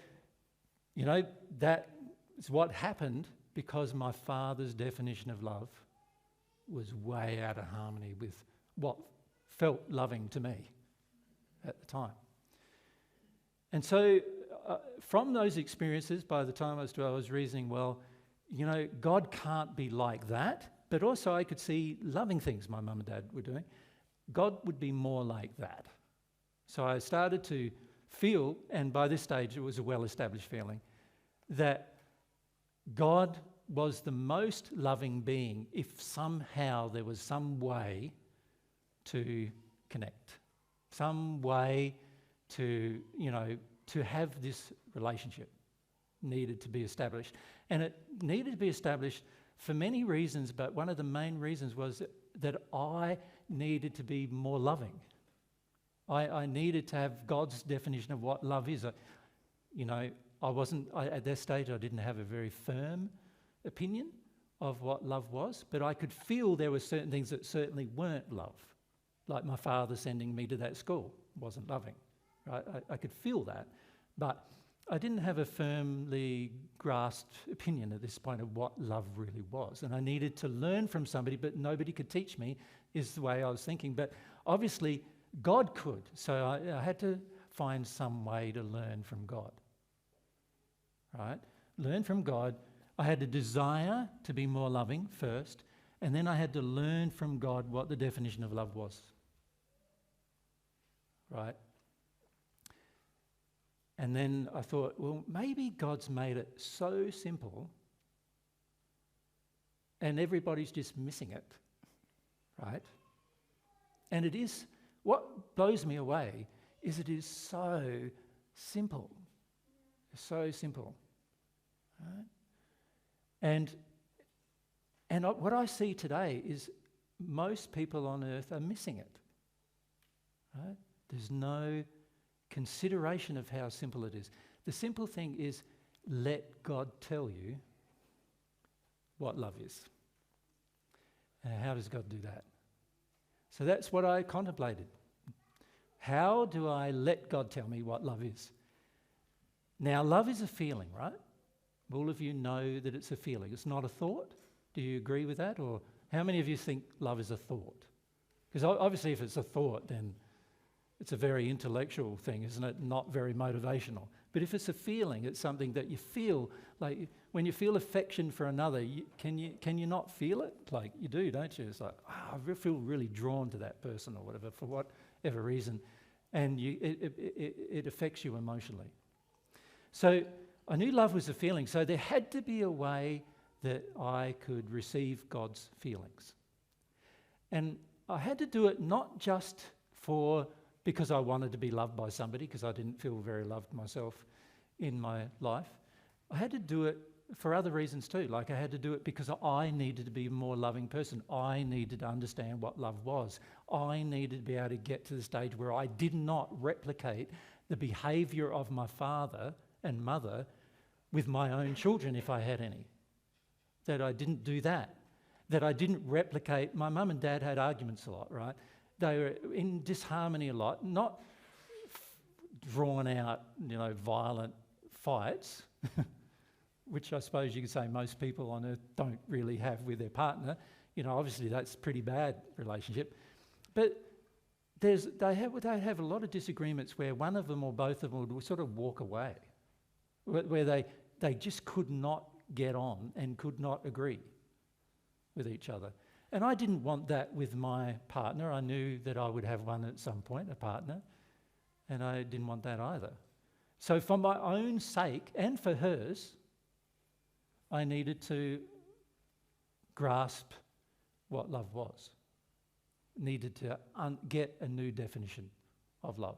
you know, that is what happened because my father's definition of love was way out of harmony with what felt loving to me at the time. And so from those experiences, by the time I was 12, I was reasoning, well, you know, God can't be like that, but also I could see loving things my mum and dad were doing. God would be more like that. So I started to feel, and by this stage it was a well-established feeling, that God was the most loving being if somehow there was some way to connect, some way to, you know, to have this relationship needed to be established. And it needed to be established for many reasons, but one of the main reasons was that I needed to be more loving. I needed to have God's definition of what love is. You know, at that stage I didn't have a very firm opinion of what love was, but I could feel there were certain things that certainly weren't love. Like my father sending me to that school wasn't loving. Right? I could feel that, but I didn't have a firmly grasped opinion at this point of what love really was. And I needed to learn from somebody, but nobody could teach me, is the way I was thinking. But obviously God could, so I had to find some way to learn from God. Right? Learn from God. I had a desire to be more loving first, and then I had to learn from God what the definition of love was. Right? And then I thought, well, maybe God's made it so simple and everybody's just missing it, right? And it is, what blows me away is it is so simple. So simple, right? And what I see today is most people on earth are missing it, right? There's no consideration of how simple it is. The simple thing is let God tell you what love is. And how does God do that? So that's what I contemplated. How do I let God tell me what love is? Now, love is a feeling, right? All of you know that it's a feeling. It's not a thought. Do you agree with that? Or how many of you think love is a thought? Because obviously if it's a thought, then It's a very intellectual thing, isn't it? Not very motivational. But if it's a feeling, it's something that you feel, like when you feel affection for another, can you not feel it? Like you do, don't you? It's like, I feel really drawn to that person or whatever, for whatever reason. And it affects you emotionally. So I knew love was a feeling, so there had to be a way that I could receive God's feelings. And I had to do it not just because I wanted to be loved by somebody, because I didn't feel very loved myself in my life. I had to do it for other reasons too. Like I had to do it because I needed to be a more loving person. I needed to understand what love was. I needed to be able to get to the stage where I did not replicate the behaviour of my father and mother with my own children if I had any. That I didn't do that. That I didn't replicate. My mum and dad had arguments a lot, right? They were in disharmony a lot, not drawn out, violent fights, which I suppose you could say most people on earth don't really have with their partner. Obviously that's a pretty bad relationship. But they have a lot of disagreements where one of them or both of them would sort of walk away, where they just could not get on and could not agree with each other. And I didn't want that with my partner. I knew that I would have one at some point, a partner, and I didn't want that either. So for my own sake and for hers, I needed to grasp what love was. Needed to get a new definition of love.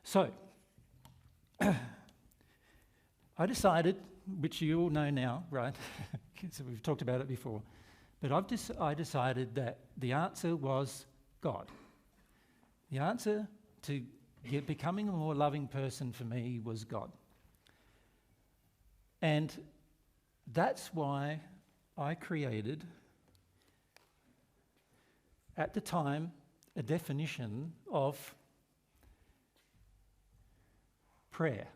So I decided, which you all know now, right? So we've talked about it before. But I decided that the answer was God. The answer to becoming a more loving person for me was God. And that's why I created, at the time, a definition of prayer.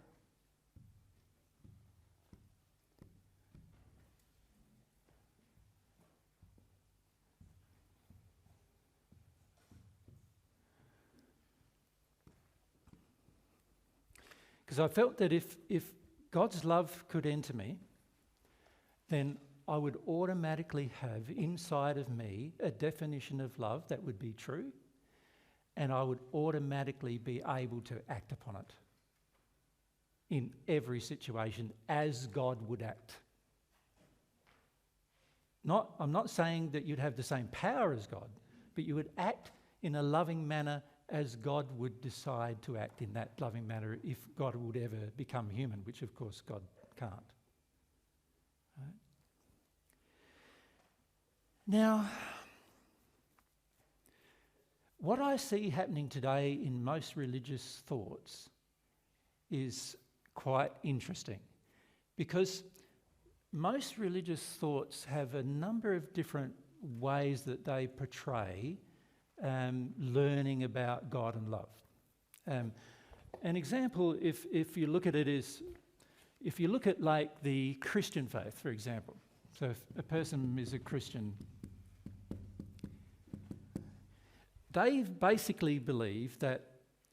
Because I felt that if God's love could enter me, then I would automatically have inside of me a definition of love that would be true, and I would automatically be able to act upon it in every situation as God would act. I'm not saying that you'd have the same power as God, but you would act in a loving manner as God would decide to act in that loving manner if God would ever become human, which of course God can't. Right? Now, what I see happening today in most religious thoughts is quite interesting, because most religious thoughts have a number of different ways that they portray learning about God and love. An example, if you look at it, is if you look at like the Christian faith, for example. So if a person is a Christian, they basically believe that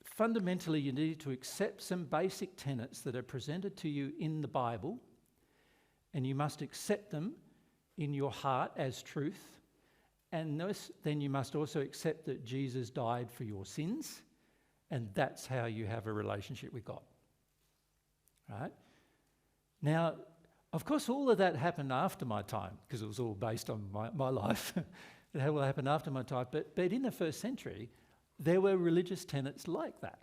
fundamentally you need to accept some basic tenets that are presented to you in the Bible, and you must accept them in your heart as truth. And then you must also accept that Jesus died for your sins, and that's how you have a relationship with God. Right? Now, of course, all of that happened after my time, because it was all based on my life. It all happened after my time. But in the first century, there were religious tenets like that.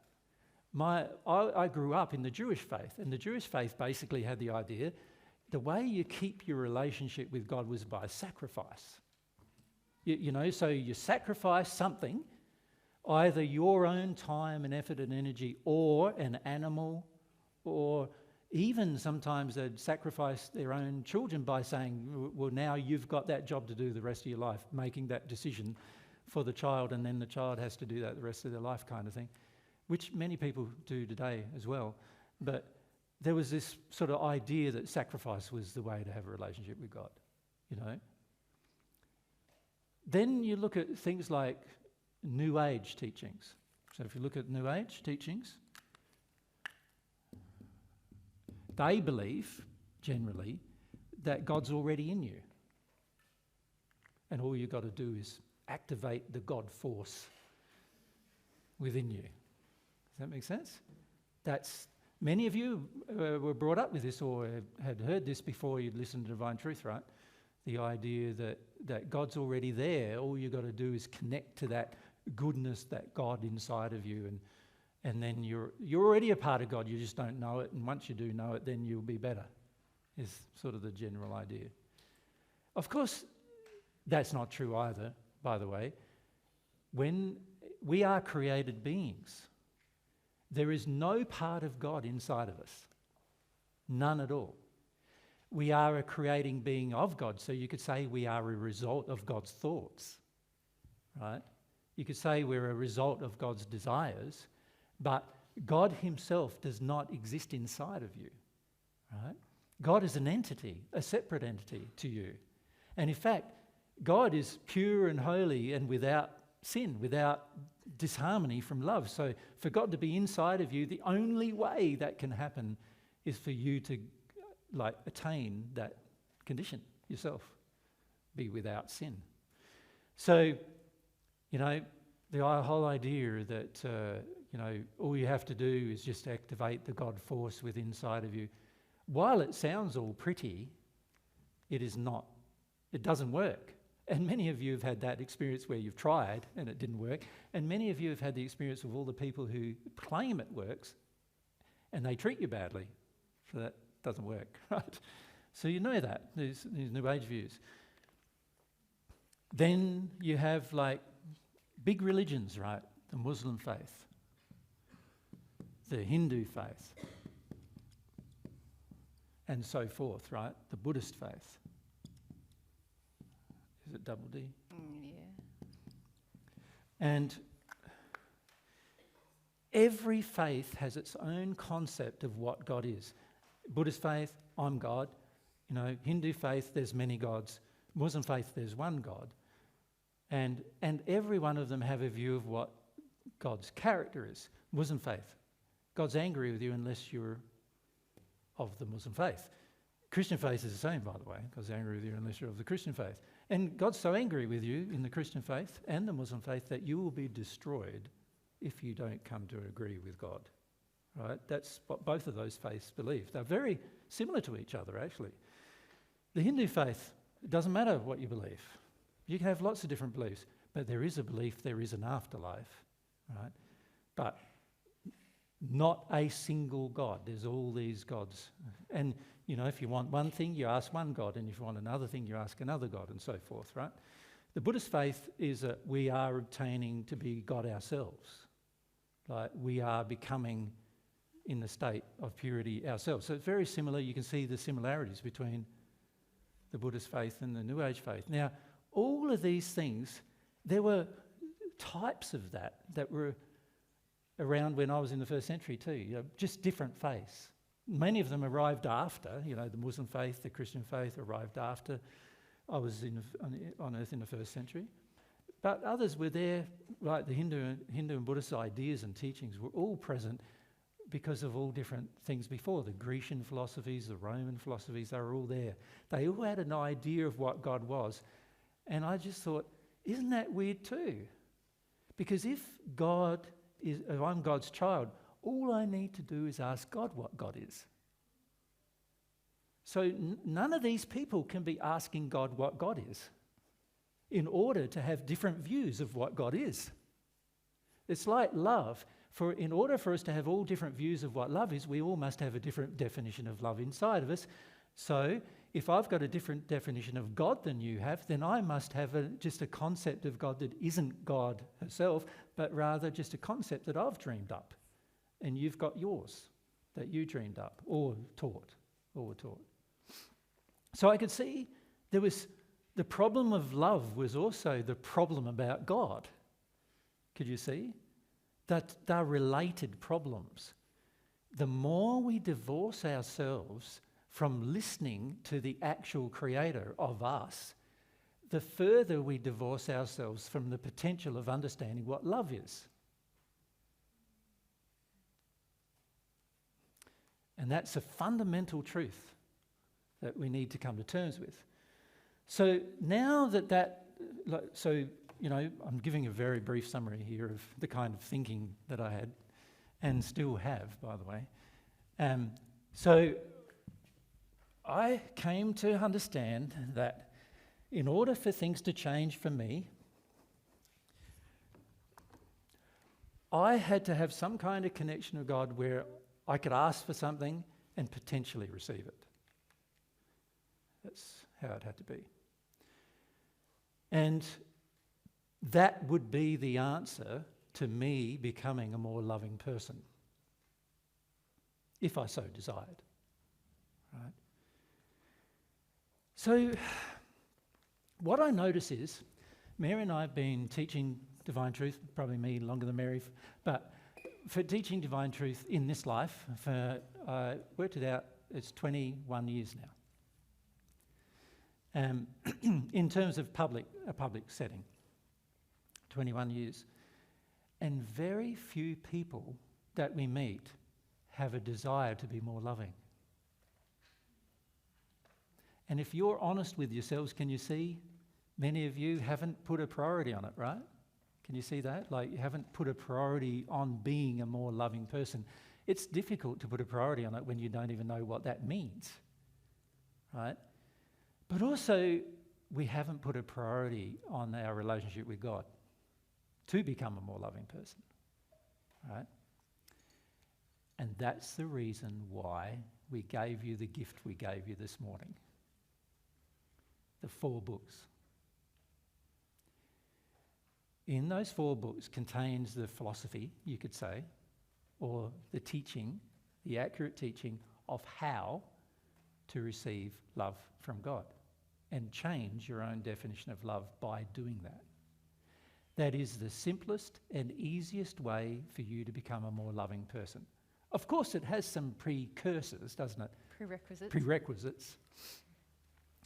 I grew up in the Jewish faith, and the Jewish faith basically had the idea the way you keep your relationship with God was by sacrifice. So you sacrifice something, either your own time and effort and energy, or an animal, or even sometimes they'd sacrifice their own children by saying, well, now you've got that job to do the rest of your life, making that decision for the child, and then the child has to do that the rest of their life kind of thing, which many people do today as well. But there was this sort of idea that sacrifice was the way to have a relationship with God, Then you look at things like New Age teachings. So if you look at New Age teachings, they believe, generally, that God's already in you. And all you've got to do is activate the God force within you. Does that make sense? Many of you were brought up with this or had heard this before you'd listened to Divine Truth, right? The idea that God's already there. All you've got to do is connect to that goodness, that God inside of you, and then you're already a part of God. You just don't know it, and once you do know it, then you'll be better, is sort of the general idea. Of course, that's not true either, by the way. When we are created beings, there is no part of God inside of us. None at all. We are a creating being of God, so you could say we are a result of God's thoughts, right? You could say we're a result of God's desires, but God himself does not exist inside of you, right? God is an entity, a separate entity to you. And in fact, God is pure and holy and without sin, without disharmony from love. So for God to be inside of you, the only way that can happen is for you to attain that condition yourself, be without sin. So, the whole idea that, all you have to do is just activate the God force within inside of you. While it sounds all pretty, it is not. It doesn't work. And many of you have had that experience where you've tried and it didn't work. And many of you have had the experience of all the people who claim it works and they treat you badly. So that doesn't work, right? So you know that, these New Age views. Then you have big religions, right? The Muslim faith, the Hindu faith, and so forth, right? The Buddhist faith. Is it double D? Yeah. And every faith has its own concept of what God is. Buddhist faith, I'm God. Hindu faith, there's many gods. Muslim faith, there's one God. And every one of them have a view of what God's character is. Muslim faith, God's angry with you unless you're of the Muslim faith. Christian faith is the same, by the way. God's angry with you unless you're of the Christian faith. And God's so angry with you in the Christian faith and the Muslim faith that you will be destroyed if you don't come to agree with God. Right? That's what both of those faiths believe. They're very similar to each other, actually. The Hindu faith, it doesn't matter what you believe. You can have lots of different beliefs, but there is a belief there is an afterlife, right? But not a single God. There's all these gods. And, if you want one thing, you ask one God, and if you want another thing, you ask another God, and so forth, right? The Buddhist faith is that we are obtaining to be God ourselves. We are becoming in the state of purity ourselves. So it's very similar. You can see the similarities between the Buddhist faith and the New Age faith. Now, all of these things, there were types of that were around when I was in the first century too, just different faiths. Many of them arrived after, the Muslim faith, the Christian faith arrived after I was on earth in the first century. But others were there, like the Hindu and Buddhist ideas and teachings were all present because of all different things before. The Grecian philosophies, the Roman philosophies, they were all there. They all had an idea of what God was. And I just thought, isn't that weird too? Because if I'm God's child, all I need to do is ask God what God is. So none of these people can be asking God what God is in order to have different views of what God is. It's like love. In order for us to have all different views of what love is, we all must have a different definition of love inside of us. So if I've got a different definition of God than you have, then I must have just a concept of God that isn't God herself, but rather just a concept that I've dreamed up. And you've got yours that you dreamed up or were taught. So I could see the problem of love was also the problem about God. Could you see? That they're related problems. The more we divorce ourselves from listening to the actual creator of us, the further we divorce ourselves from the potential of understanding what love is. And that's a fundamental truth that we need to come to terms with. So now I'm giving a very brief summary here of the kind of thinking that I had and still have, by the way. So I came to understand that in order for things to change for me, I had to have some kind of connection with God where I could ask for something and potentially receive it. That's how it had to be. And that would be the answer to me becoming a more loving person, if I so desired. Right? So what I notice is, Mary and I have been teaching divine truth, probably me longer than Mary, but for teaching divine truth in this life, I worked it out, it's 21 years now. In terms of a public setting, 21 years. And very few people that we meet have a desire to be more loving. And if you're honest with yourselves, can you see many of you haven't put a priority on it, right? Can you see that? Like, you haven't put a priority on being a more loving person. It's difficult to put a priority on it when you don't even know what that means, right? But also, we haven't put a priority on our relationship with God to become a more loving person, right? And that's the reason why we gave you the gift we gave you this morning. The 4 books. In those 4 books contains the philosophy, you could say, or the teaching, the accurate teaching of how to receive love from God and change your own definition of love by doing that. That is the simplest and easiest way for you to become a more loving person. Of course, it has some precursors, doesn't it? Prerequisites.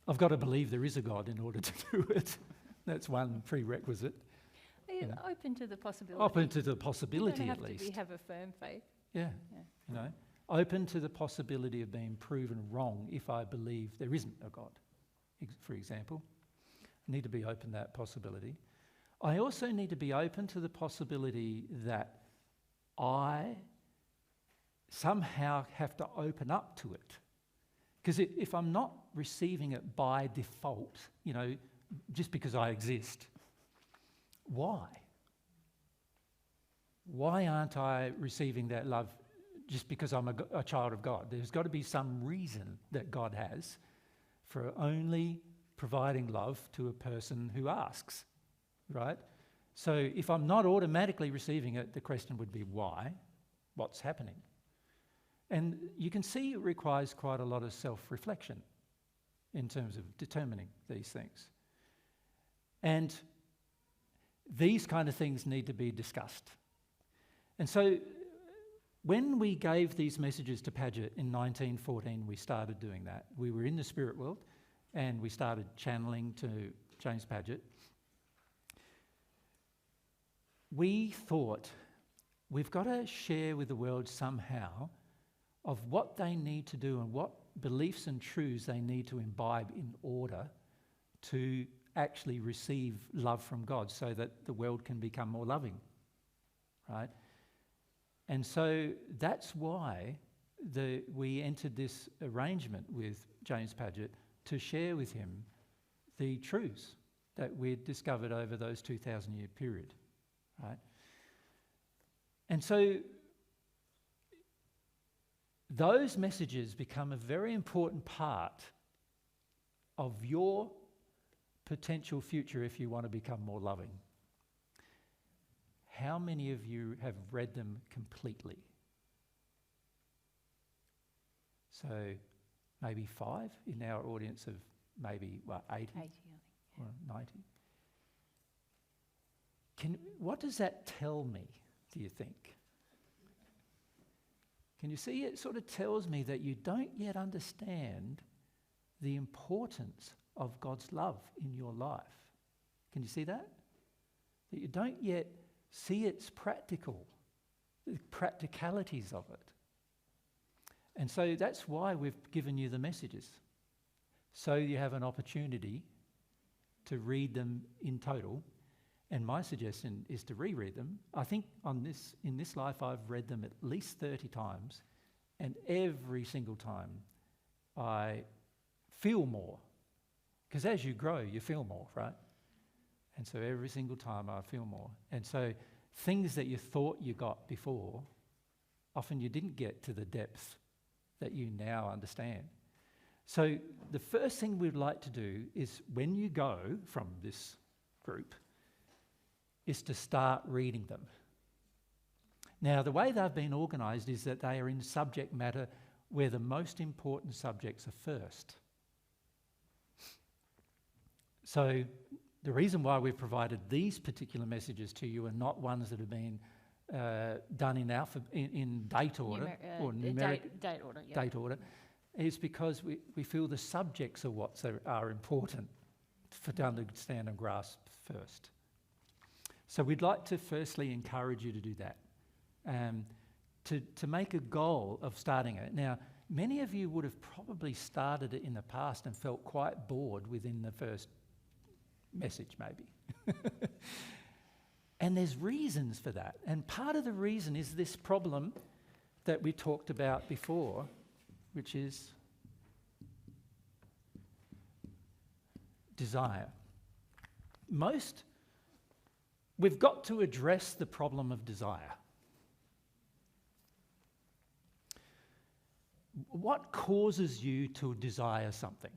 I've got to believe there is a God in order to do it. That's one prerequisite. Open to the possibility. Open to the possibility, at least. You don't have to have a firm faith. Yeah. You know, open to the possibility of being proven wrong if I believe there isn't a God, for example. I need to be open to that possibility. I also need to be open to the possibility that I somehow have to open up to it. Because if I'm not receiving it by default, just because I exist, why? Why aren't I receiving that love just because I'm a child of God? There's got to be some reason that God has for only providing love to a person who asks, right? So if I'm not automatically receiving it, the question would be why? What's happening? And you can see it requires quite a lot of self-reflection in terms of determining these things. And these kind of things need to be discussed. And so when we gave these messages to Paget in 1914, we started doing that. We were in the spirit world and we started channeling to James Paget. We thought we've got to share with the world somehow of what they need to do and what beliefs and truths they need to imbibe in order to actually receive love from God so that the world can become more loving, right? And so that's why we entered this arrangement with James Paget to share with him the truths that we'd discovered over those 2,000-year period, right? And so those messages become a very important part of your potential future if you want to become more loving. How many of you have read them completely? So maybe 5 in our audience of maybe, 80? 80, I think. Or 90? What does that tell me, do you think? Can you see? It sort of tells me that you don't yet understand the importance of God's love in your life. Can you see that? That you don't yet see its the practicalities of it. And so that's why we've given you the messages. So you have an opportunity to read them in total. And my suggestion is to reread them. I think in this life I've read them at least 30 times, and every single time I feel more. Because as you grow, you feel more, right? And so every single time I feel more. And so things that you thought you got before, often you didn't get to the depth that you now understand. So the first thing we'd like to do is, when you go from this group, is to start reading them. Now, the way they've been organised is that they are in subject matter where the most important subjects are first. So the reason why we've provided these particular messages to you and not ones that have been done in date order or numeric date order, yeah. date order, is because we feel the subjects are what are important to understand and grasp first. So we'd like to firstly encourage you to do that, to make a goal of starting it. Now, many of you would have probably started it in the past and felt quite bored within the first message, maybe. And there's reasons for that. And part of the reason is this problem that we talked about before, which is desire. We've got to address the problem of desire. What causes you to desire something?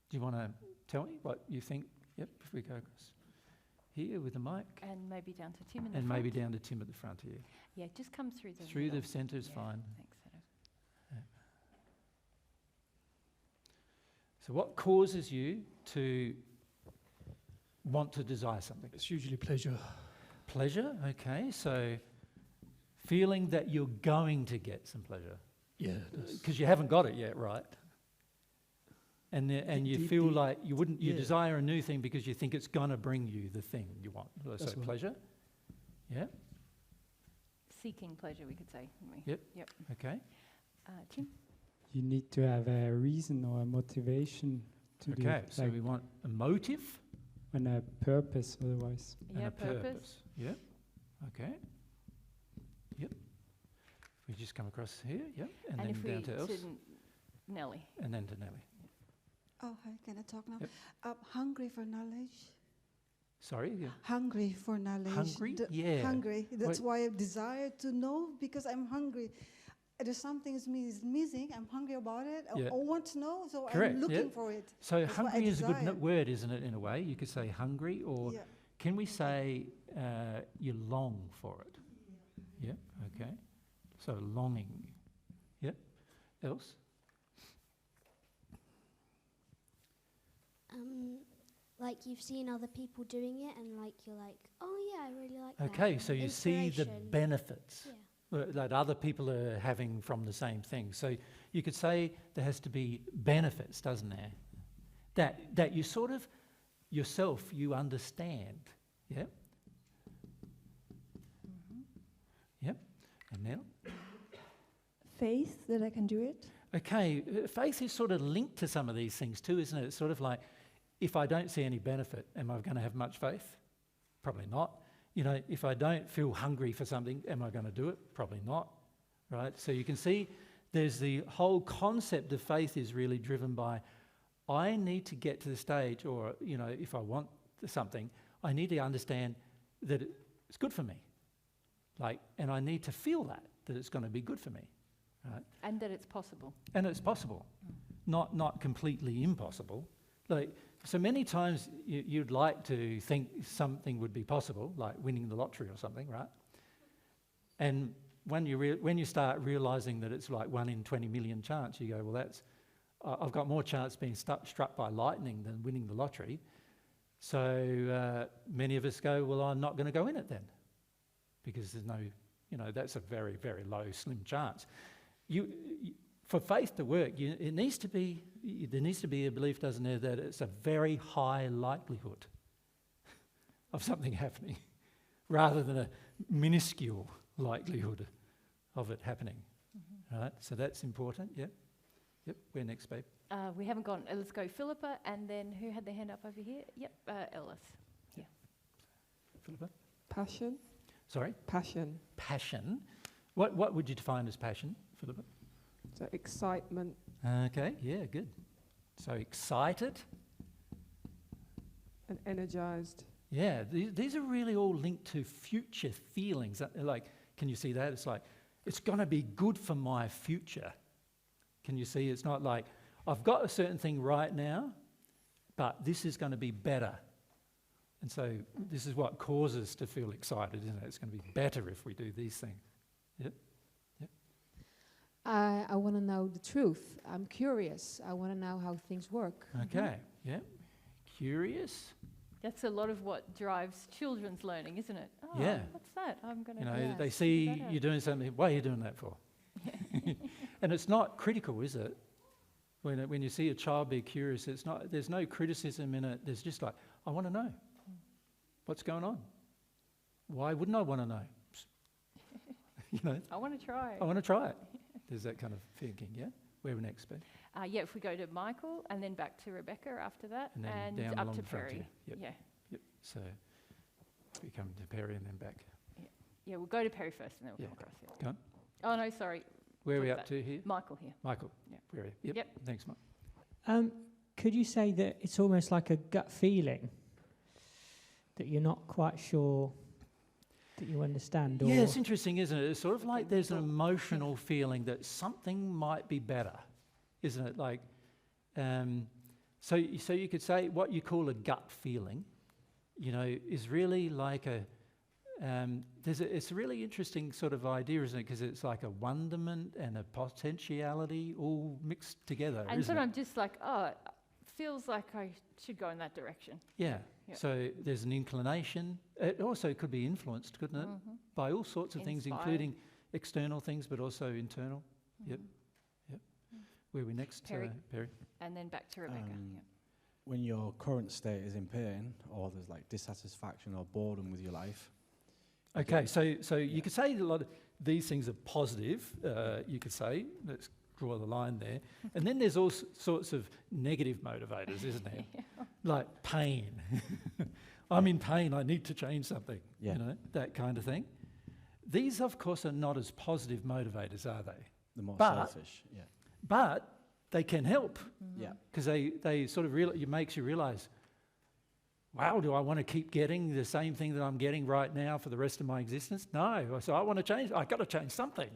Do you want to tell me what you think? Yep, if we go across here with the mic. And maybe down to Tim in the And front. maybe down to Tim at the front here. Yeah, just come through the Through middle. the centre is fine. Thanks, Adam. So what causes you to want to desire something? It's usually pleasure. Pleasure, okay. So feeling that you're going to get some pleasure. Yeah, it does. Because you haven't got it yet, right? And you feel like you desire a new thing because you think it's going to bring you the thing you want. So That's right. pleasure. Yeah, Seeking pleasure, we could say, couldn't we? Yep. Okay. Tim? You need to have a reason or a motivation to do Okay, it, so like, we want a motive and a purpose otherwise. and Yeah, a purpose. Yep. Okay. Yep. We just come across here, yep, and then if down to else, Nellie. and then to Nelly. Oh, hi, can I talk now? Yep. Hungry for knowledge. Sorry? Yeah. Hungry for knowledge. Hungry? Yeah. Hungry. That's Wait. why I desire to know, because I'm hungry. There's something is missing. I'm hungry about it. Yeah. I want to know, so Correct, I'm looking for it. So That's what I hungry is a good desire. word, isn't it, in a way? You could say hungry, or Yeah. can we say you long for it? Yeah, okay. So longing. Yep. Else? Like you've seen other people doing it, and like you're like, oh yeah, I really like that. Okay, so you see the Inspiration. benefits Yeah. that other people are having from the same thing. So you could say there has to be benefits, doesn't there? That you sort of yourself, you understand. Yeah? Yep. And now? Faith that I can do it. Okay, faith is sort of linked to some of these things too, isn't it? It's sort of like, if I don't see any benefit, am I going to have much faith? Probably not. You know, if I don't feel hungry for something, am I going to do it? Probably not, right? So you can see there's the whole concept of faith is really driven by, I need to get to the stage, or, you know, if I want something, I need to understand that it's good for me. Like, and I need to feel that it's going to be good for me, right? And that it's possible. And it's possible, not completely impossible. Like, so many times you'd like to think something would be possible, like winning the lottery or something, right? And when you start realising that it's like 1 in 20 million chance, you go, well, I've got more chance being struck by lightning than winning the lottery. So many of us go, well, I'm not going to go in it then, because there's no, you know, that's a very, very low, slim chance. For faith to work, there needs to be a belief, doesn't there, that it's a very high likelihood of something happening, rather than a minuscule likelihood of it happening. right? So that's important, yep. Yep, where next, babe? We haven't gone. Let's go Philippa, and then who had their hand up over here? Yep, Ellis. Philippa? Passion. Sorry? Passion. Passion. What would you define as passion, Philippa? So excitement. Okay, yeah, good. So excited. And energized. Yeah, these are really all linked to future feelings. Like, can you see that? It's like, it's going to be good for my future. Can you see? It's not like, I've got a certain thing right now, but this is going to be better. And so this is what causes us to feel excited, isn't it? It's going to be better if we do these things. Yep. Yep. I want to know the truth. I'm curious. I want to know how things work. Okay. Yep. Curious. That's a lot of what drives children's learning, isn't it? Oh, Yeah. what's that? I'm going to. You know, Yes. they see Figure that out. you doing something. What are you doing that for? And it's not critical, is it? When you see a child be curious, it's not. There's no criticism in it. There's just like, I want to know. What's going on? Why wouldn't I want to know? You know, I want to try. I want to try it. There's that kind of thinking, yeah? Where we next, Ben? Yeah, if we go to Michael, and then back to Rebecca after that, And then and down up along to the front Perry. here. Yep. Yeah. Yep. So we come to Perry and then back. Yeah, we'll go to Perry first, and then we'll Yeah. come across here. Go on. Oh, no, sorry. Where are we Flip up that. to here? Michael here. Michael. Yeah. Where are you? Yep. Yep. Thanks, Mike. Could you say that it's almost like a gut feeling that you're not quite sure that you understand? Or Yeah, it's interesting, isn't it? It's sort of like there's an emotional feeling that something might be better, isn't it? Like, so you could say what you call a gut feeling, you know, is really like it's a really interesting sort of idea, isn't it? Because it's like a wonderment and a potentiality all mixed together, And isn't sort it? of I'm just like, oh, it feels like I should go in that direction. Yeah. Yeah. So there's an inclination. It also could be influenced, couldn't it? Mhm. By all sorts of things, Inspired. including external things, but also internal. Yep. Mhm. Yep. Where are we next, Perry. Perry? And then back to Rebecca. Yeah. When your current state is in pain, or there's like dissatisfaction or boredom with your life. Okay, so you could say a lot of these things are positive, you could say. Let's draw the line there. And then there's all sorts of negative motivators, isn't there? Like pain. I'm in pain, I need to change something, Yeah. you know, that kind of thing. These, of course, are not as positive motivators, are they? The more But- selfish, yeah. But they can help Yeah. because they sort of it makes you realise, wow, do I want to keep getting the same thing that I'm getting right now for the rest of my existence? No. So I want to change. I've got to change something,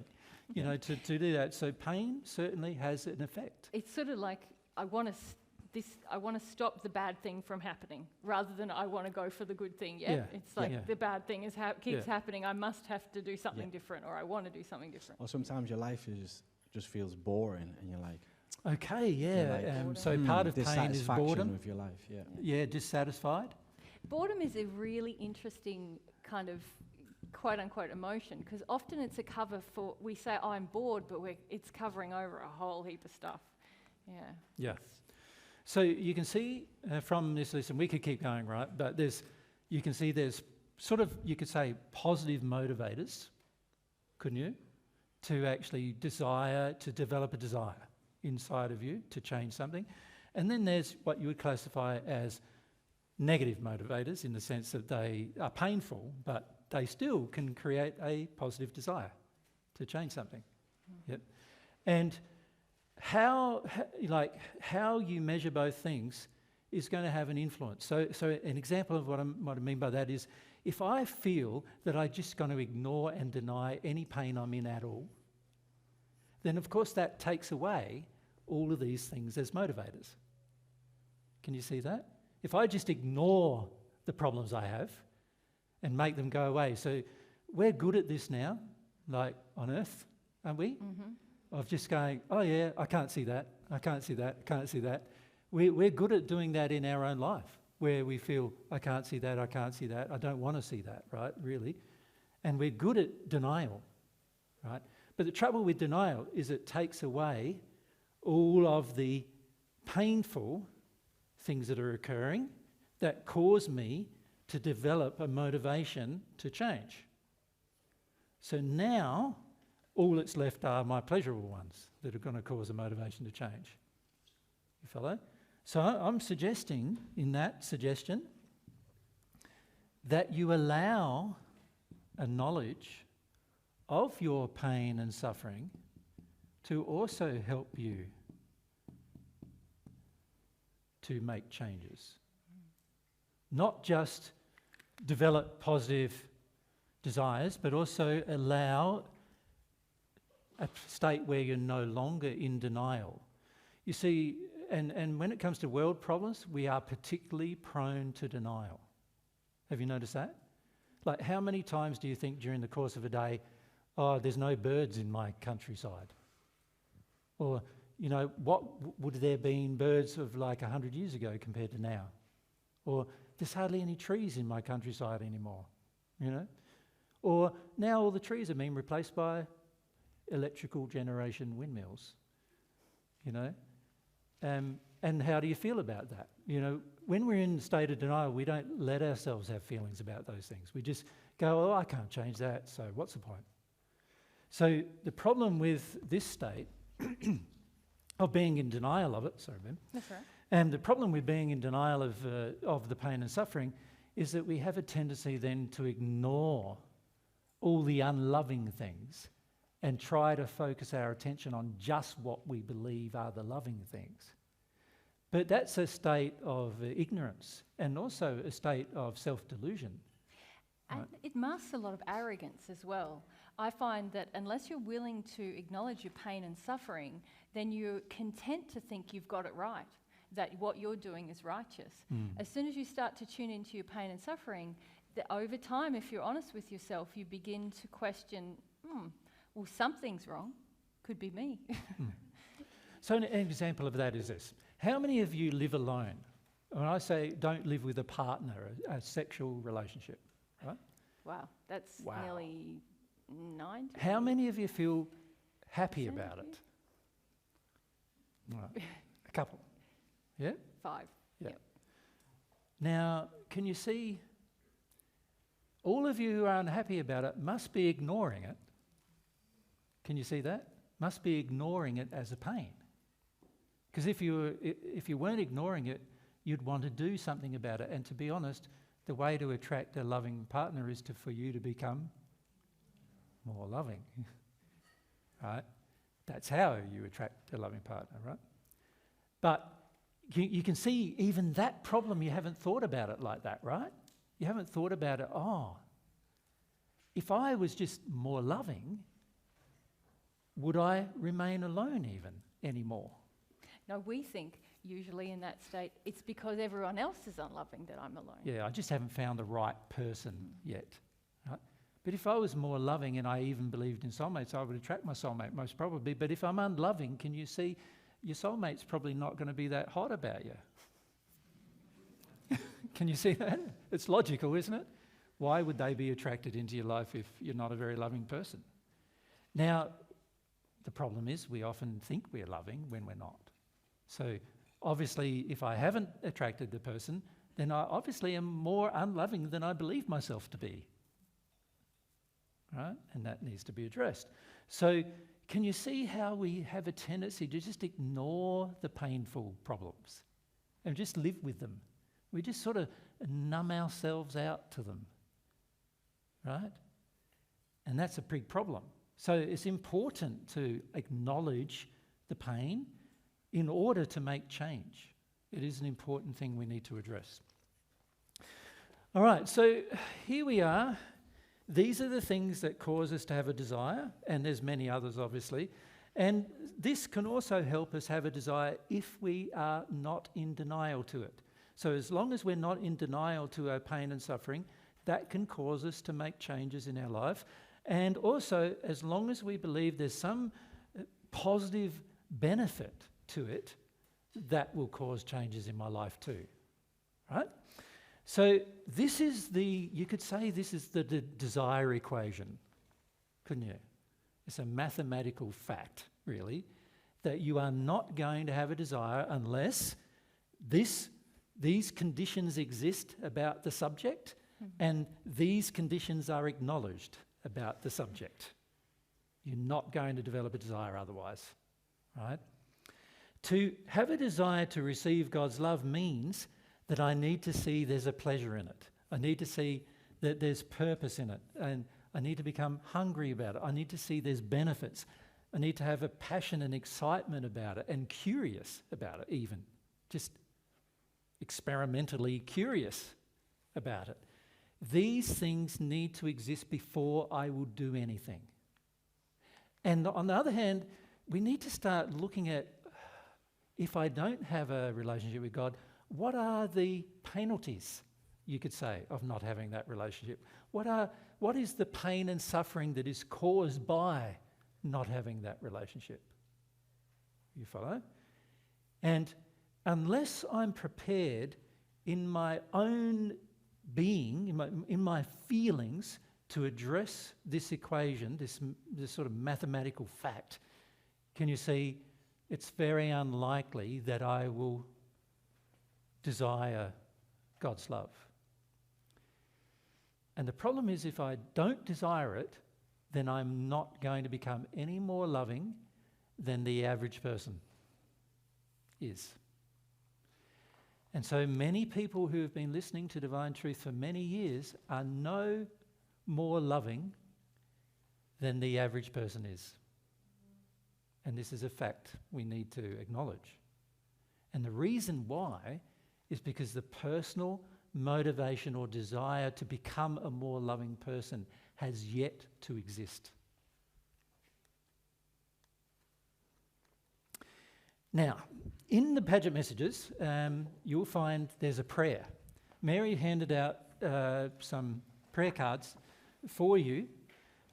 you know, to do that. So pain certainly has an effect. It's sort of like I want to stop the bad thing from happening, rather than I want to go for the good thing. Yeah, Yeah, it's like yeah. the bad thing keeps Yeah. happening. I must have to do something Yeah. different, or I want to do something different. Or sometimes your life is just feels boring, and you're like, Okay, yeah. like, So part of pain is dissatisfaction boredom. with your life, yeah. Yeah, dissatisfied. Boredom is a really interesting kind of quote-unquote emotion, because often it's a cover for, we say, oh, I'm bored, but it's covering over a whole heap of stuff. Yeah. Yeah. So you can see from this list, and we could keep going, right? But you can see there's sort of, you could say, positive motivators, couldn't you? To actually develop a desire inside of you to change something. And then there's what you would classify as negative motivators, in the sense that they are painful, but they still can create a positive desire to change something. Yep. And how you measure both things is going to have an influence. So an example of what I mean by that is, if I feel that I'm just going to ignore and deny any pain I'm in at all, then of course that takes away all of these things as motivators. Can you see that? If I just ignore the problems I have and make them go away. So we're good at this now, like on Earth, aren't we? Mm-hmm. Of just going, oh yeah, I can't see that, I can't see that, I can't see that. We're good at doing that in our own life, where we feel, I can't see that, I can't see that, I don't want to see that, right, really. And we're good at denial, right? But the trouble with denial is it takes away all of the painful things that are occurring that cause me to develop a motivation to change. So now all that's left are my pleasurable ones that are going to cause a motivation to change. You follow? So I'm suggesting in that suggestion that you allow a knowledge of your pain and suffering to also help you to make changes. Not just develop positive desires, but also allow a state where you're no longer in denial. You see, and when it comes to world problems, we are particularly prone to denial. Have you noticed that? Like, how many times do you think during the course of a day, oh, there's no birds in my countryside? Or, you know, what would there been birds of like 100 years ago compared to now? Or there's hardly any trees in my countryside anymore, you know? Or now all the trees are being replaced by electrical generation windmills, you know? And how do you feel about that? You know, when we're in a state of denial, we don't let ourselves have feelings about those things. We just go, oh, I can't change that, so what's the point? So the problem with this state of being in denial of it, sorry, Ben. That's right. And the problem with being in denial of the pain and suffering is that we have a tendency then to ignore all the unloving things and try to focus our attention on just what we believe are the loving things. But that's a state of ignorance and also a state of self-delusion. And Right. it masks a lot of arrogance as well. I find that unless you're willing to acknowledge your pain and suffering, then you're content to think you've got it right, that what you're doing is righteous. As soon as you start to tune into your pain and suffering, over time, if you're honest with yourself, you begin to question, well, something's wrong. Could be me. So an example of that is this. How many of you live alone? When I say don't live with a partner, a sexual relationship, right? Wow, that's Wow. nearly 90. How many of you feel happy about it? Right. A couple. Yeah? 5. Yeah. Yep. Now, can you see, all of you who are unhappy about it must be ignoring it. Can you see that? Must be ignoring it as a pain. Because if you weren't ignoring it, you'd want to do something about it. And to be honest, the way to attract a loving partner is for you to become more loving. Right? That's how you attract a loving partner, right? But you can see even that problem, you haven't thought about it like that, right? You haven't thought about it, if I was just more loving, would I remain alone even anymore? No, we think usually in that state, it's because everyone else is unloving that I'm alone. Yeah, I just haven't found the right person yet. Right? But if I was more loving and I even believed in soulmates, I would attract my soulmate most probably. But if I'm unloving, can you see your soulmate's probably not going to be that hot about you? Can you see that? It's logical, isn't it? Why would they be attracted into your life if you're not a very loving person? Now, the problem is we often think we're loving when we're not. So obviously, if I haven't attracted the person, then I obviously am more unloving than I believe myself to be. Right? And that needs to be addressed. So can you see how we have a tendency to just ignore the painful problems and just live with them? We just sort of numb ourselves out to them. Right? And that's a big problem. So it's important to acknowledge the pain in order to make change. It is an important thing we need to address. All right, so here we are. These are the things that cause us to have a desire, and there's many others obviously. And this can also help us have a desire if we are not in denial to it. So as long as we're not in denial to our pain and suffering, that can cause us to make changes in our life. And also, as long as we believe there's some positive benefit to it, that will cause changes in my life too, right? So this is you could say this is the desire equation, couldn't you? It's a mathematical fact, really, that you are not going to have a desire unless these conditions exist about the subject and these conditions are acknowledged about the subject. You're not going to develop a desire otherwise, right? To have a desire to receive God's love means that I need to see there's a pleasure in it. I need to see that there's purpose in it, and I need to become hungry about it. I need to see there's benefits. I need to have a passion and excitement about it, and curious about it even. Just experimentally curious about it. These things need to exist before I will do anything. And on the other hand, we need to start looking at, if I don't have a relationship with God, what are the penalties, you could say, of not having that relationship? What is the pain and suffering that is caused by not having that relationship? You follow? And unless I'm prepared in my own being, in my feelings, to address this equation, this sort of mathematical fact, can you see, it's very unlikely that I will desire God's love. And the problem is, if I don't desire it, then I'm not going to become any more loving than the average person is. And so many people who have been listening to Divine Truth for many years are no more loving than the average person is. And this is a fact we need to acknowledge. And the reason why is because the personal motivation or desire to become a more loving person has yet to exist. Now, in the Paget messages, you'll find there's a prayer. Mary handed out some prayer cards for you,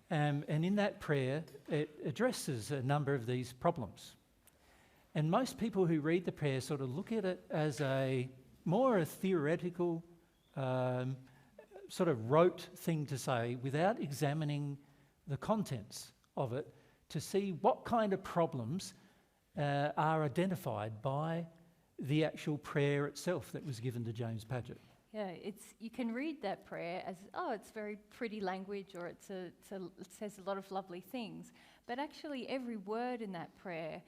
and in that prayer, it addresses a number of these problems. And most people who read the prayer sort of look at it as more a theoretical, sort of rote thing to say without examining the contents of it to see what kind of problems are identified by the actual prayer itself that was given to James Paget. Yeah, you can read that prayer as, oh, it's very pretty language, or it says a lot of lovely things. But actually every word in that prayer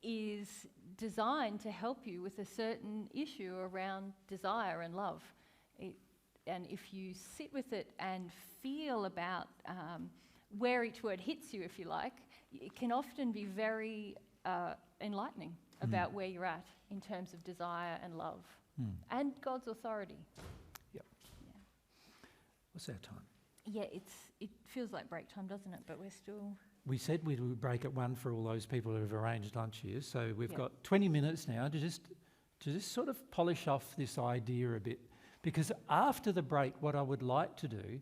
is designed to help you with a certain issue around desire and love. And if you sit with it and feel about where each word hits you, if you like, it can often be very enlightening about where you're at in terms of desire and love and God's authority. Yep. Yeah. What's our time? Yeah, it feels like break time, doesn't it? But we're still... We said we would break at 1 for all those people who have arranged lunch here, so we've got 20 minutes now to just sort of polish off this idea a bit. Because after the break, what I would like to do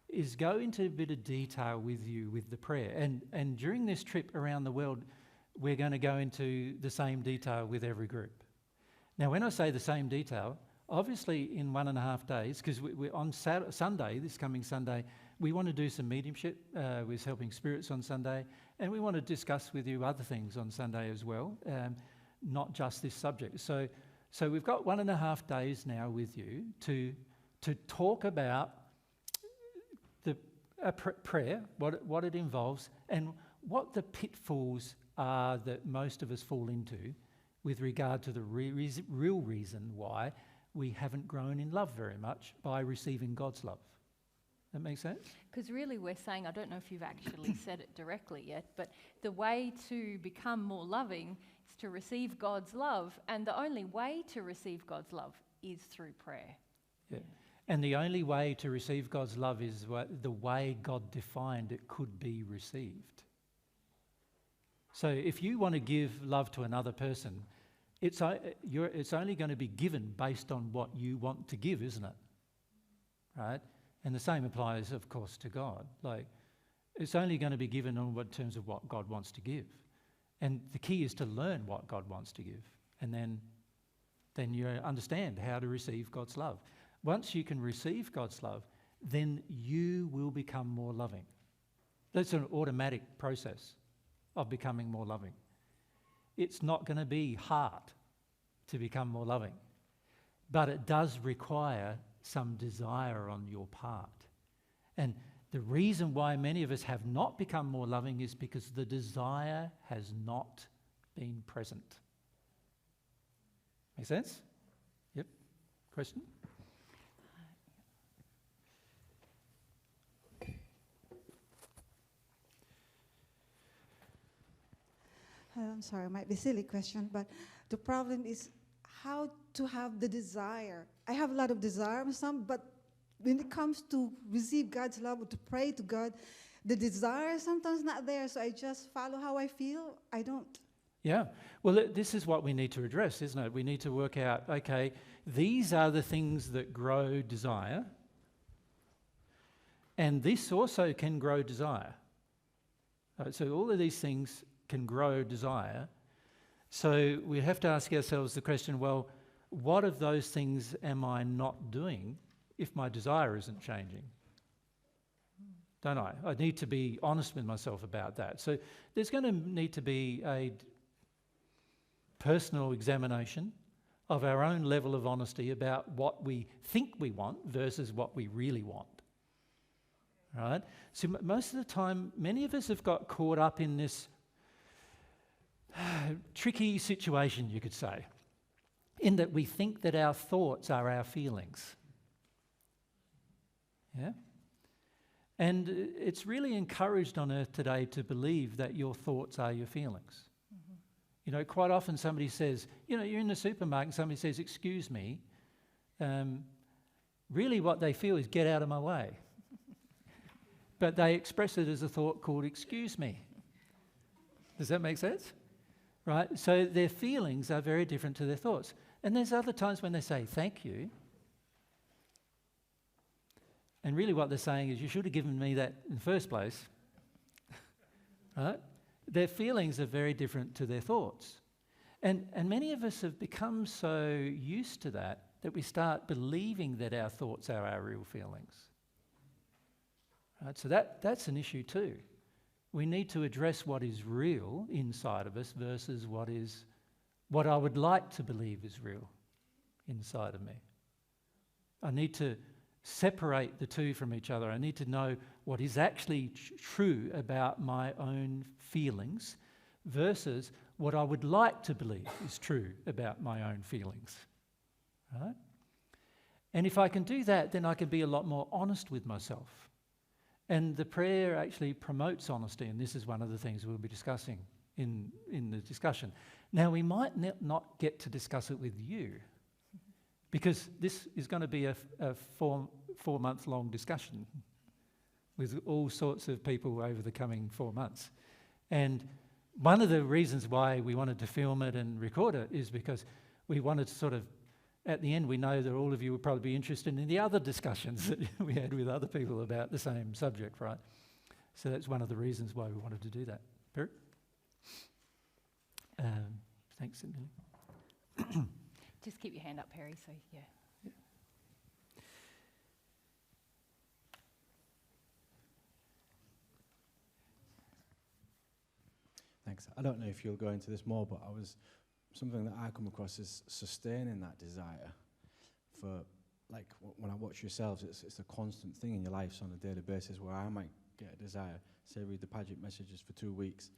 is go into a bit of detail with you with the prayer. And during this trip around the world, we're going to go into the same detail with every group. Now, when I say the same detail, obviously in 1.5 days, because we're on Sunday, this coming Sunday, we want to do some mediumship with Helping Spirits on Sunday, and we want to discuss with you other things on Sunday as well, not just this subject. So we've got 1.5 days now with you to talk about the prayer, what it involves, and what the pitfalls are that most of us fall into with regard to the real reason why we haven't grown in love very much by receiving God's love. That make sense? Because really we're saying, I don't know if you've actually said it directly yet, but the way to become more loving is to receive God's love, and the only way to receive God's love is through prayer. Yeah. And the only way to receive God's love is the way God defined it could be received. So if you want to give love to another person, it's only going to be given based on what you want to give, isn't it? Right? And the same applies, of course, to God. Like, it's only going to be given on terms of what God wants to give. And the key is to learn what God wants to give. And then you understand how to receive God's love. Once you can receive God's love, then you will become more loving. That's an automatic process of becoming more loving. It's not going to be hard to become more loving, but it does require some desire on your part. And The reason why many of us have not become more loving is because the desire has not been present. Make sense? Yep. Question? I'm sorry, it might be a silly question, but the problem is how to have the desire. I have a lot of desire and some, but when it comes to receive God's love or to pray to God, the desire is sometimes not there, so I just follow how I feel. I don't. Yeah. Well, this is what we need to address, isn't it? We need to work out, okay, these are the things that grow desire, and this also can grow desire. So all of these things can grow desire. So we have to ask ourselves the question, well, what of those things am I not doing if my desire isn't changing? Don't I? I need to be honest with myself about that. So there's going to need to be a personal examination of our own level of honesty about what we think we want versus what we really want. Right? So most of the time, many of us have got caught up in this tricky situation, you could say, in that we think that our thoughts are our feelings. Yeah? And it's really encouraged on earth today to believe that your thoughts are your feelings. Mm-hmm. You know, quite often somebody says, you know, you're in the supermarket and somebody says, excuse me. Really what they feel is get out of my way. But they express it as a thought called excuse me. Does that make sense? Right? So their feelings are very different to their thoughts. And there's other times when they say thank you. And really what they're saying is you should have given me that in the first place. Right? Their feelings are very different to their thoughts. And many of us have become so used to that we start believing that our thoughts are our real feelings. Right? So that's an issue too. We need to address what is real inside of us versus what I would like to believe is real inside of me. I need to separate the two from each other. I need to know what is actually true about my own feelings versus what I would like to believe is true about my own feelings. Right? And if I can do that, then I can be a lot more honest with myself. And the prayer actually promotes honesty, and this is one of the things we'll be discussing in the discussion. Now, we might not get to discuss it with you, because this is going to be a 4-month-long discussion with all sorts of people over the coming 4 months. And one of the reasons why we wanted to film it and record it is because we wanted to sort of, at the end, we know that all of you would probably be interested in the other discussions that we had with other people about the same subject, right? So that's one of the reasons why we wanted to do that. Perry? Thanks, Cindy. Just keep your hand up, Perry, so yeah. Thanks. I don't know if you'll go into this more, but something that I come across is sustaining that desire for, like, when I watch yourselves, it's a constant thing in your lives on a daily basis where I might get a desire, say read the Paget messages for 2 weeks,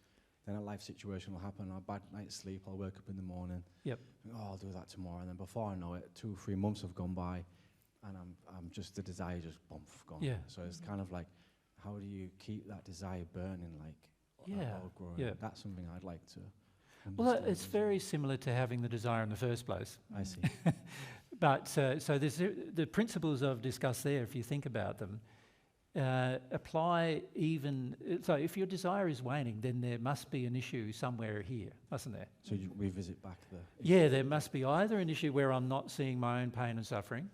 then a life situation will happen, a bad night's sleep, I'll wake up in the morning, Yep. I'll do that tomorrow, and then before I know it, 2-3 months have gone by, and I'm just, the desire just gone. Yeah. So it's kind of like, how do you keep that desire burning, like, or growing? Yeah. That's something I'd like to Well, understand it's as well. very similar to having the desire in the first place. I see. But so there's the principles I've discussed there, if you think about them, apply even. So if your desire is waning, then there must be an issue somewhere here, mustn't there? So you revisit back the... Yeah, there must be either an issue where I'm not seeing my own pain and suffering,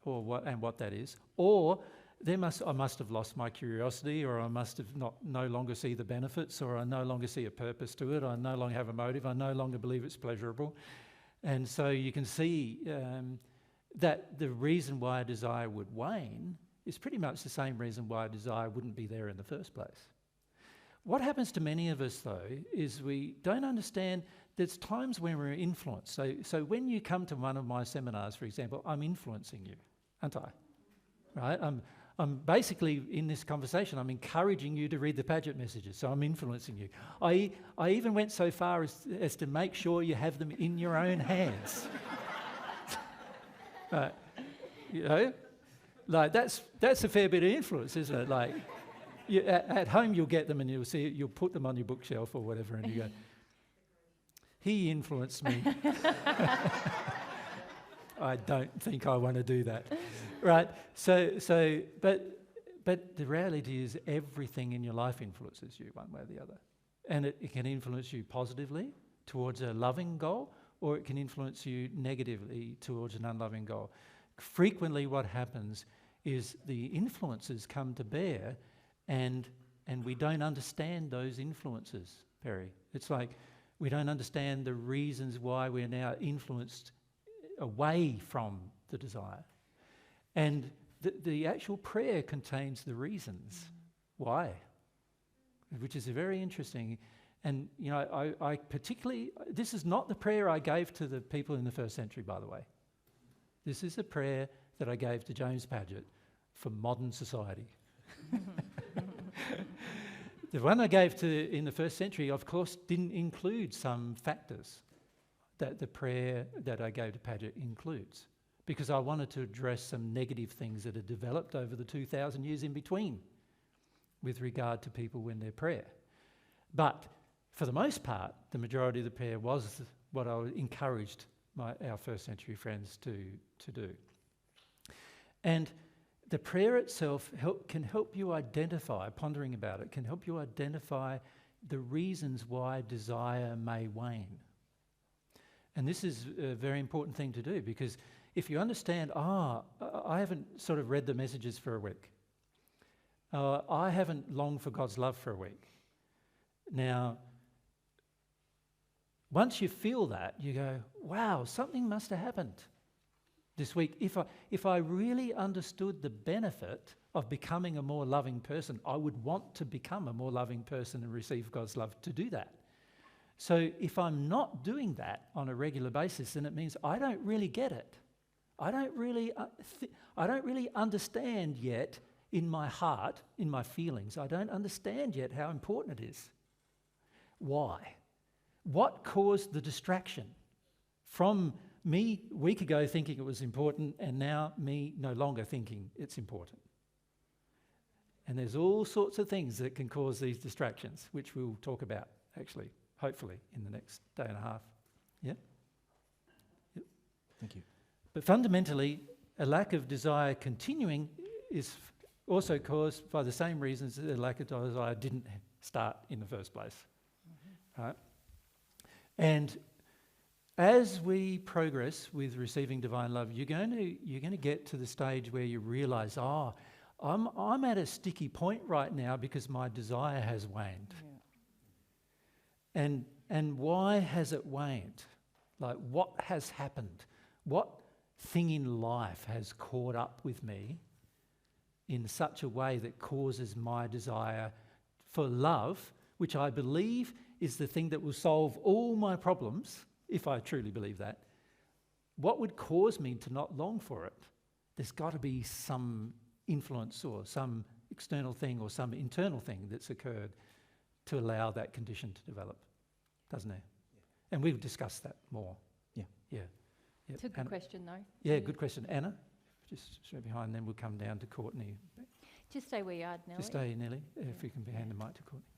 or what that is, or I must have lost my curiosity, or I must have no longer see the benefits, or I no longer see a purpose to it, I no longer have a motive, I no longer believe it's pleasurable. And so you can see that the reason why a desire would wane is pretty much the same reason why a desire wouldn't be there in the first place. What happens to many of us, though, is we don't understand there's times when we're influenced. So when you come to one of my seminars, for example, I'm influencing you, aren't I? Right? I'm basically, in this conversation, I'm encouraging you to read the Paget messages, so I'm influencing you. I even went so far as to make sure you have them in your own hands. You know, like that's a fair bit of influence, isn't it? Like, at home you'll get them and you'll see it, you'll put them on your bookshelf or whatever, and you go, he influenced me. I don't think I want to do that, right? But the reality is everything in your life influences you one way or the other. And it can influence you positively towards a loving goal, or it can influence you negatively towards an unloving goal. Frequently what happens is the influences come to bear and we don't understand those influences, Perry. It's like we don't understand the reasons why we're now influenced away from the desire. And the actual prayer contains the reasons why, which is very interesting. And, you know, I particularly, this is not the prayer I gave to the people in the first century, by the way. This is a prayer that I gave to James Paget for modern society. The one I gave to in the first century, of course, didn't include some factors that the prayer that I gave to Paget includes, because I wanted to address some negative things that had developed over the 2,000 years in between with regard to people in their prayer. But for the most part, the majority of the prayer was what I encouraged our first century friends to do. And the prayer itself can help you identify, pondering about it, can help you identify the reasons why desire may wane. And this is a very important thing to do, because if you understand, I haven't sort of read the messages for a week. I haven't longed for God's love for a week. Now, once you feel that, you go, wow, something must have happened this week. If I really understood the benefit of becoming a more loving person, I would want to become a more loving person and receive God's love to do that. So if I'm not doing that on a regular basis, then it means I don't really get it. I don't really understand yet in my heart, in my feelings, I don't understand yet how important it is. Why? What caused the distraction from me a week ago thinking it was important and now me no longer thinking it's important? And there's all sorts of things that can cause these distractions, which we'll talk about, actually, hopefully, in the next day and a half. Yeah? Yep. Thank you. But fundamentally, a lack of desire continuing is also caused by the same reasons that a lack of desire didn't start in the first place. Right? And as we progress with receiving divine love, you're going to get to the stage where you realise, I'm at a sticky point right now because my desire has waned. Yeah. And why has it waned? Like, what has happened? What thing in life has caught up with me in such a way that causes my desire for love, which I believe is the thing that will solve all my problems, if I truly believe that? What would cause me to not long for it? There's got to be some influence or some external thing or some internal thing that's occurred to allow that condition to develop, doesn't it? Yeah. And we've discussed that more. Yeah. Yeah. Yep. It's a good question, though. Yeah, good question. Anna, just straight behind, then we'll come down to Courtney. Just stay where you are, Nelly. Just stay, Nelly, if we can hand the mic to Courtney.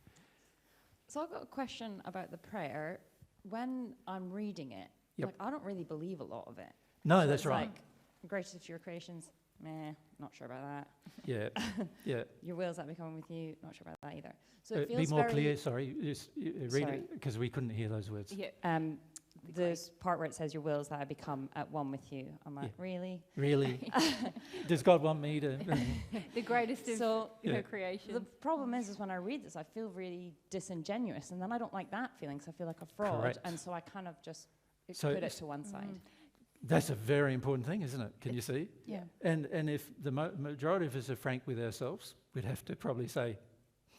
So I've got a question about the prayer. When I'm reading it, like, I don't really believe a lot of it. No, so that's right. Like, greatest of your creations, not sure about that. Yeah, yeah. Your wills that become with you, not sure about that either. So it Be feels more very clear, sorry. Just read it, because we couldn't hear those words. Yeah. The part where it says your wills that I become at one with you. I'm like, really? Really? Does God want me to? The greatest of her creation. The problem is when I read this, I feel really disingenuous, and then I don't like that feeling, so I feel like a fraud. Correct. And so I kind of just So put it to one side. That's a very important thing, isn't it? Can you see? Yeah. And if the majority of us are frank with ourselves, we'd have to probably say,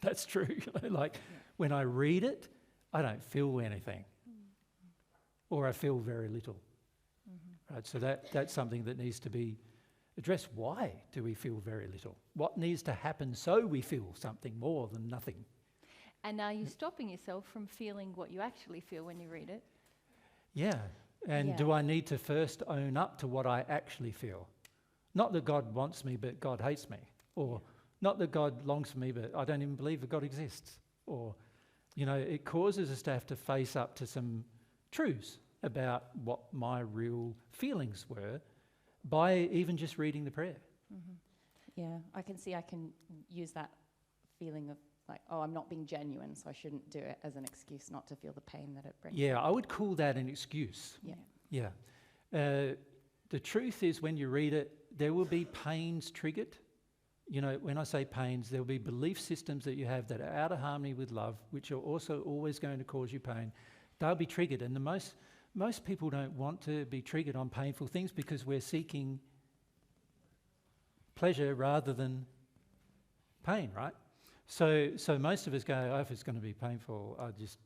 that's true. When I read it, I don't feel anything. Or I feel very little. Right? So that's something that needs to be address why do we feel very little? What needs to happen so we feel something more than nothing? And are you stopping yourself from feeling what you actually feel when you read it? Yeah. And do I need to first own up to what I actually feel? Not that God wants me, but God hates me. Or not that God longs for me, but I don't even believe that God exists. Or, it causes us to have to face up to some truths about what my real feelings were by even just reading the prayer. Mm-hmm. Yeah, I can use that feeling of like, oh, I'm not being genuine, so I shouldn't do it, as an excuse not to feel the pain that it brings. Yeah, I would call that an excuse. Yeah. The truth is, when you read it, there will be pains triggered. When I say pains, there will be belief systems that you have that are out of harmony with love, which are also always going to cause you pain. They'll be triggered, and most people don't want to be triggered on painful things because we're seeking pleasure rather than pain, right? So most of us go, oh, if it's going to be painful, I just,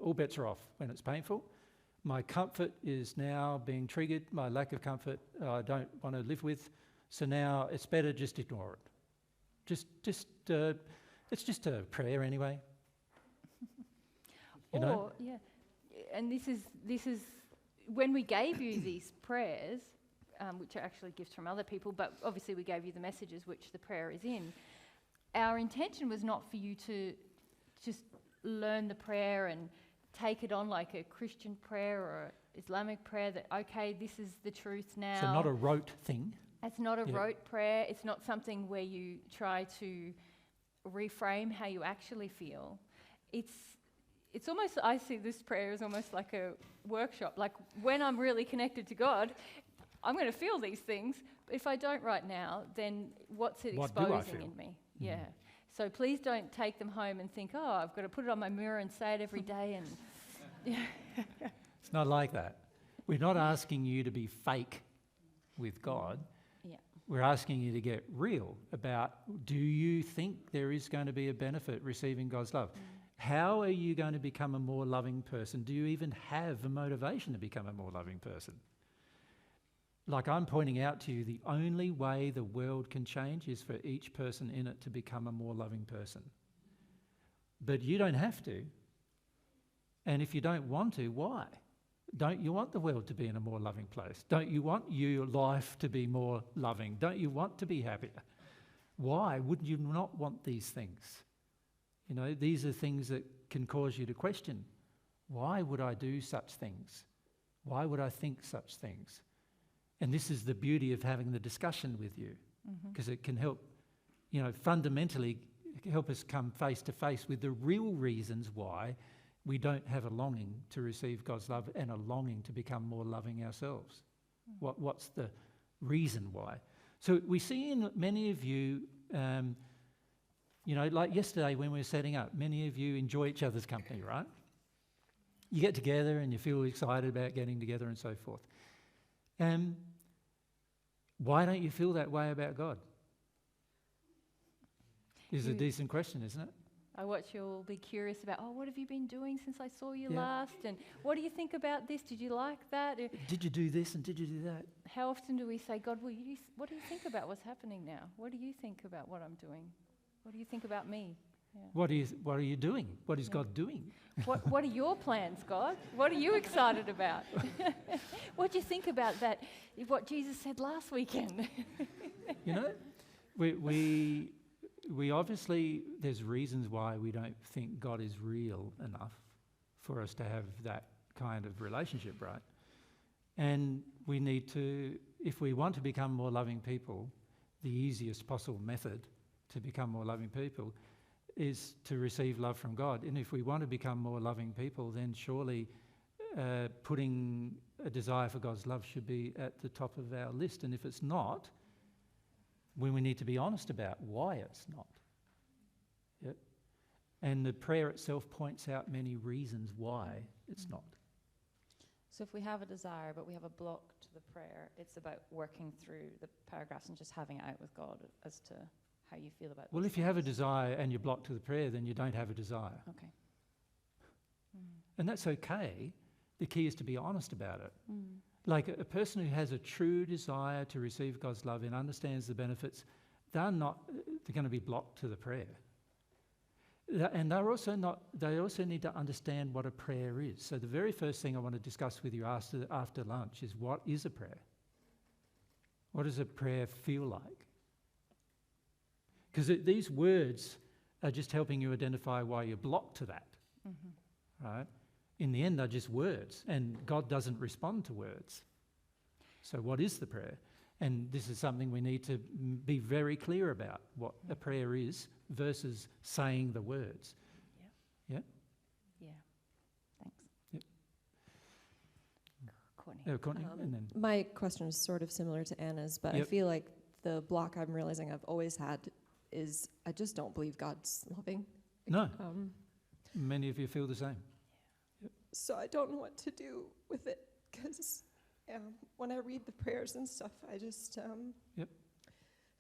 all bets are off when it's painful. My comfort is now being triggered. My lack of comfort, I don't want to live with. So now it's better just ignore it. It's just a prayer anyway. Yeah. And this is when we gave you these prayers, which are actually gifts from other people, but obviously we gave you the messages which the prayer is in. Our intention was not for you to just learn the prayer and take it on like a Christian prayer or Islamic prayer that, okay, this is the truth now. So not a rote thing. It's not a rote prayer. It's not something where you try to reframe how you actually feel. It's almost, I see this prayer as almost like a workshop. Like when I'm really connected to God, I'm going to feel these things. But if I don't right now, then what's it exposing in me? Yeah. So please don't take them home and think, oh, I've got to put it on my mirror and say it every day. And It's not like that. We're not asking you to be fake with God. Yeah. We're asking you to get real about, do you think there is going to be a benefit receiving God's love? How are you going to become a more loving person? Do you even have a motivation to become a more loving person? Like I'm pointing out to you, the only way the world can change is for each person in it to become a more loving person. But you don't have to. And if you don't want to, why? Don't you want the world to be in a more loving place? Don't you want your life to be more loving? Don't you want to be happier? Why wouldn't you not want these things? These are things that can cause you to question, why would I do such things? Why would I think such things? And this is the beauty of having the discussion with you, because it can help, fundamentally help us come face to face with the real reasons why we don't have a longing to receive God's love and a longing to become more loving ourselves. What's the reason why? So we see in many of you, like yesterday when we were setting up, many of you enjoy each other's company, right? You get together and you feel excited about getting together and so forth. Why don't you feel that way about God? Is a decent question, isn't it? I watch you all be curious about, what have you been doing since I saw you last? And what do you think about this? Did you like that? Did you do this and did you do that? How often do we say, God, what do you think about what's happening now? What do you think about what I'm doing? What do you think about me? Yeah. What are you doing? What is God doing? What are your plans, God? What are you excited about? What do you think about that? What Jesus said last weekend? We obviously, there's reasons why we don't think God is real enough for us to have that kind of relationship, right? And we need to, if we want to become more loving people, the easiest possible method to become more loving people is to receive love from God. And if we want to become more loving people, then surely putting a desire for God's love should be at the top of our list. And if it's not, when we need to be honest about why it's not. Yep. And the prayer itself points out many reasons why it's not. So if we have a desire but we have a block to the prayer, it's about working through the paragraphs and just having it out with God as to how you feel about it. Well, if you have a desire and you're blocked to the prayer, then you don't have a desire. Okay. And that's okay. The key is to be honest about it. Like a person who has a true desire to receive God's love and understands the benefits, they're going to be blocked to the prayer. And they also need to understand what a prayer is. So the very first thing I want to discuss with you after lunch is, what is a prayer? What does a prayer feel like? Because these words are just helping you identify why you're blocked to that, right? In the end, they're just words, and God doesn't respond to words. So what is the prayer? And this is something we need to be very clear about, what a prayer is versus saying the words. Yeah. Yeah? Yeah. Thanks. Yep. Courtney. Courtney, and then... My question is sort of similar to Anna's, but I feel like the block I'm realizing I've always had is I just don't believe God's loving. No. Many of you feel the same. So I don't know what to do with it, because when I read the prayers and stuff, I just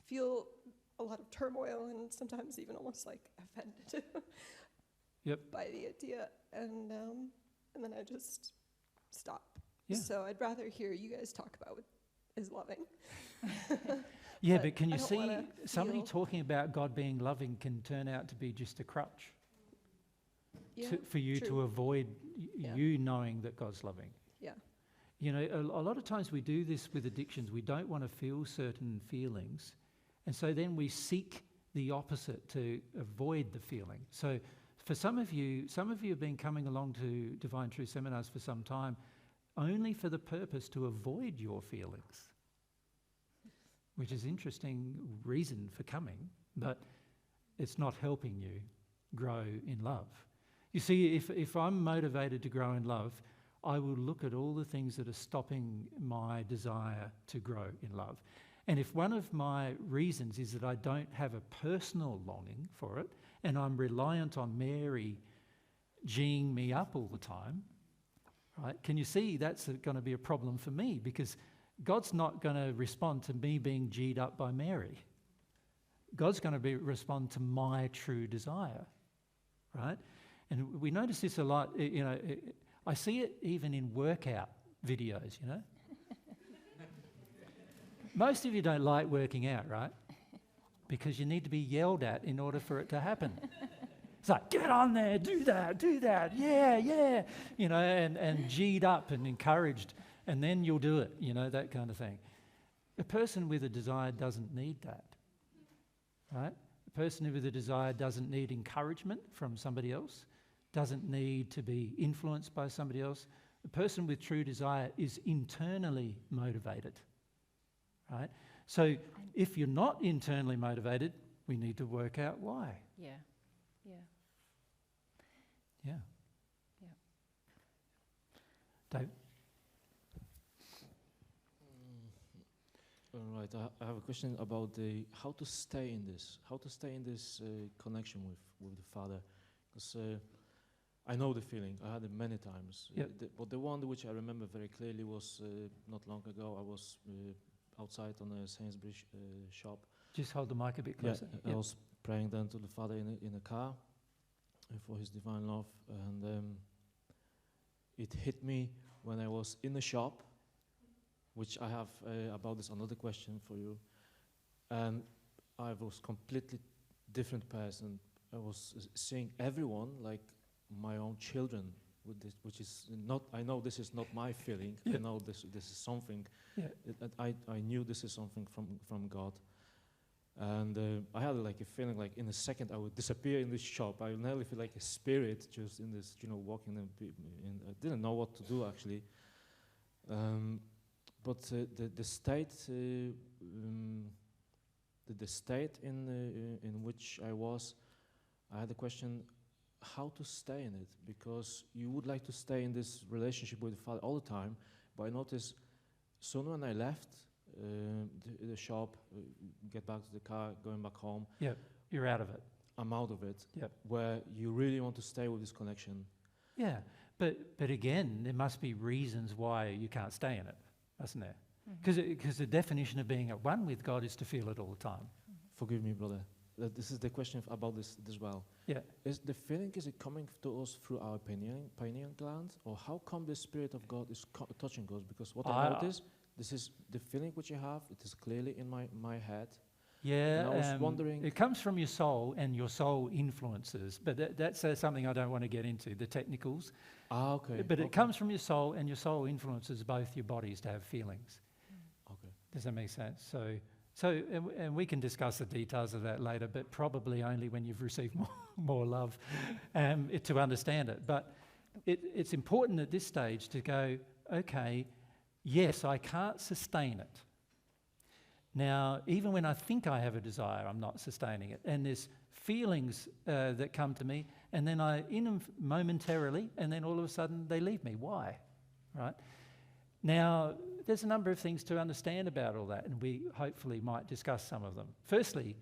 feel a lot of turmoil and sometimes even almost like offended by the idea, and then I just stop. Yeah. So I'd rather hear you guys talk about what is loving. Yeah, but can you see somebody talking about God being loving can turn out to be just a crutch for you to avoid you knowing that God's loving. Yeah. You know, a lot of times we do this with addictions. We don't want to feel certain feelings, and so then we seek the opposite to avoid the feeling. So for some of you have been coming along to Divine Truth seminars for some time only for the purpose to avoid your feelings, which is an interesting reason for coming, but it's not helping you grow in love. You see, if I'm motivated to grow in love, I will look at all the things that are stopping my desire to grow in love. And if one of my reasons is that I don't have a personal longing for it, and I'm reliant on Mary G'ing me up all the time, right? Can you see that's going to be a problem for me, because God's not going to respond to me being G'd up by Mary. God's going to respond to my true desire, right? And we notice this a lot, you know, I see it even in workout videos, you know. Most of you don't like working out, right? Because you need to be yelled at in order for it to happen. It's like, get on there, do that, yeah, you know, and G'd up and encouraged, and then you'll do it, you know, that kind of thing. A person with a desire doesn't need that, right? A person with a desire doesn't need encouragement from somebody else, doesn't need to be influenced by somebody else. A person with true desire is internally motivated, right? So if you're not internally motivated, we need to work out why. Yeah. Yeah. Yeah. Yeah. Dave? All right, I have a question about how to stay in this connection with the Father, because I know the feeling. I had it many times. Yep. But the one which I remember very clearly was not long ago. I was outside on a Sainsbury's shop. Just hold the mic a bit closer. Yeah, I was praying then to the Father in a car for His divine love, and it hit me when I was in the shop, which I have about this another question for you, and I was completely different person. I was seeing everyone like my own children, with this, which is not. I know this is not my feeling. Yeah. I know this is something. Yeah. I knew this is something from God, and I had like a feeling like in a second I would disappear in this shop. I nearly feel like a spirit just in this, walking in. I didn't know what to do actually. But the state, the state in which I was, I had a question: how to stay in it? Because you would like to stay in this relationship with the Father all the time, but I noticed soon when I left the shop, get back to the car, going back home. Yeah, you're out of it. I'm out of it. Yep. Where you really want to stay with this connection. Yeah, but again, there must be reasons why you can't stay in it, mustn't there? Because the definition of being at one with God is to feel it all the time. Forgive me, brother. this is the question about this as well. Yeah. Is the feeling, is it coming to us through our pineal gland, or how come the Spirit of God is touching us? Because what I notice, this is the feeling which you have. It is clearly in my head. Yeah, and I was wondering. It comes from your soul, and your soul influences. But that's something I don't want to get into, the technicals. Ah, okay. But it comes from your soul, and your soul influences both your bodies to have feelings. Okay. Does that make sense? So, and we can discuss the details of that later, but probably only when you've received more love to understand it. But it's important at this stage to go, okay, yes, I can't sustain it. Now, even when I think I have a desire, I'm not sustaining it. And there's feelings that come to me, and then I in them momentarily, and then all of a sudden they leave me. Why? Right? Now, there's a number of things to understand about all that, and we hopefully might discuss some of them. Firstly,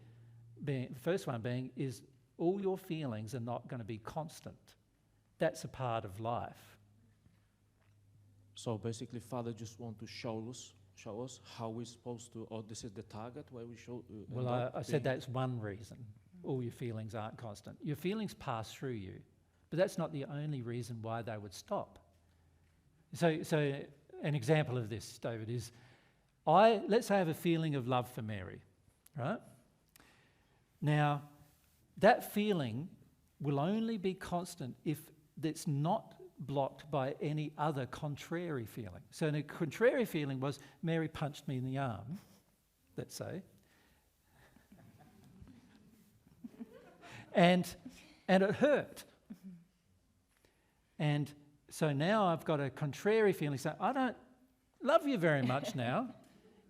the first one being is all your feelings are not going to be constant. That's a part of life. So basically, Father just want to show us how we're supposed to, or this is the target where we show. Well, I said that's one reason. All your feelings aren't constant. Your feelings pass through you, but that's not the only reason why they would stop. So an example of this, David, is let's say I have a feeling of love for Mary, right? Now, that feeling will only be constant if it's not blocked by any other contrary feeling. So the contrary feeling was Mary punched me in the arm, let's say. and it hurt. And so now I've got a contrary feeling saying, I don't love you very much now.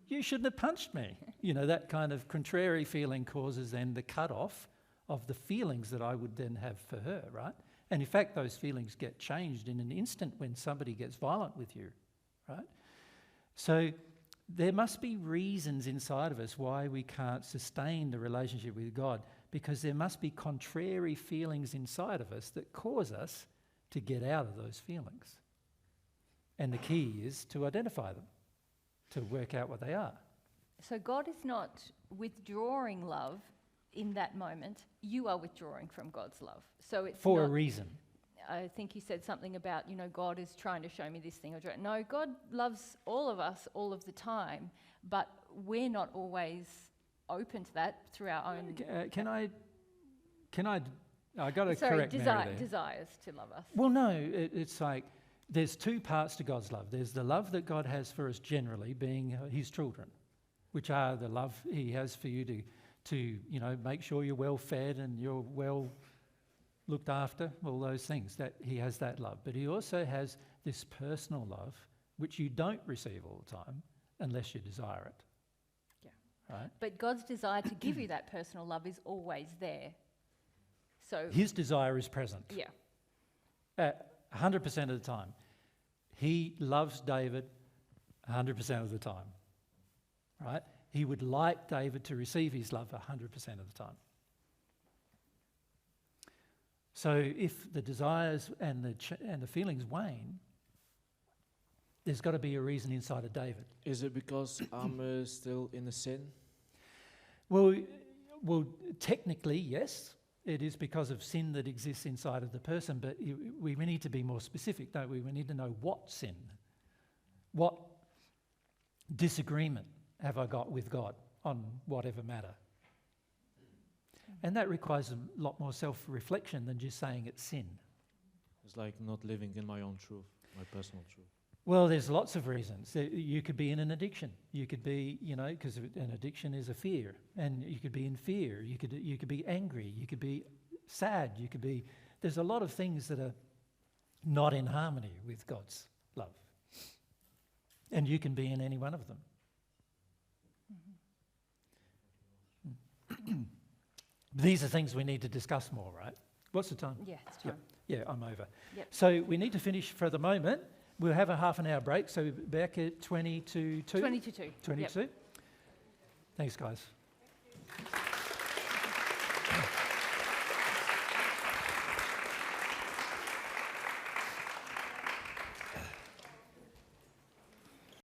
You shouldn't have punched me. You know, that kind of contrary feeling causes then the cut-off of the feelings that I would then have for her, right? And in fact, those feelings get changed in an instant when somebody gets violent with you, right? So there must be reasons inside of us why we can't sustain the relationship with God, because there must be contrary feelings inside of us that cause us to get out of those feelings. And the key is to identify them, to work out what they are. So God is not withdrawing love in that moment. You are withdrawing from God's love. So it's for not, a reason. I think you said something about, God is trying to show me this thing. No, God loves all of us all of the time, but we're not always open to that through our own... I got to correct Mary there. Desires to love us. Well, no, it's like there's two parts to God's love. There's the love that God has for us generally, being his children, which are the love he has for you to make sure you're well fed and you're well looked after, all those things. That he has that love. But he also has this personal love, which you don't receive all the time unless you desire it. Yeah. Right? But God's desire to give you that personal love is always there. So his desire is present. Yeah. 100% of the time. He loves David 100% of the time. Right? He would like David to receive his love 100% of the time. So if the desires and the feelings wane, there's got to be a reason inside of David. Is it because I'm still in the sin? Well, technically, yes. It is because of sin that exists inside of the person, but we need to be more specific, don't we? We need to know what sin, what disagreement have I got with God on whatever matter. And that requires a lot more self-reflection than just saying it's sin. It's like not living in my own truth, my personal truth. Well, there's lots of reasons. You could be in an addiction. You could be, because an addiction is a fear, and you could be in fear. You could be angry. You could be sad. You could be. There's a lot of things that are not in harmony with God's love, and you can be in any one of them. Mm-hmm. These are things we need to discuss more, right? What's the time? Yeah, it's time. Yeah, I'm over. Yep. So we need to finish for the moment. We'll have a half an hour break, so back at 20 to 2? 20 to 2. 20 to 2. Yep. Thanks, guys.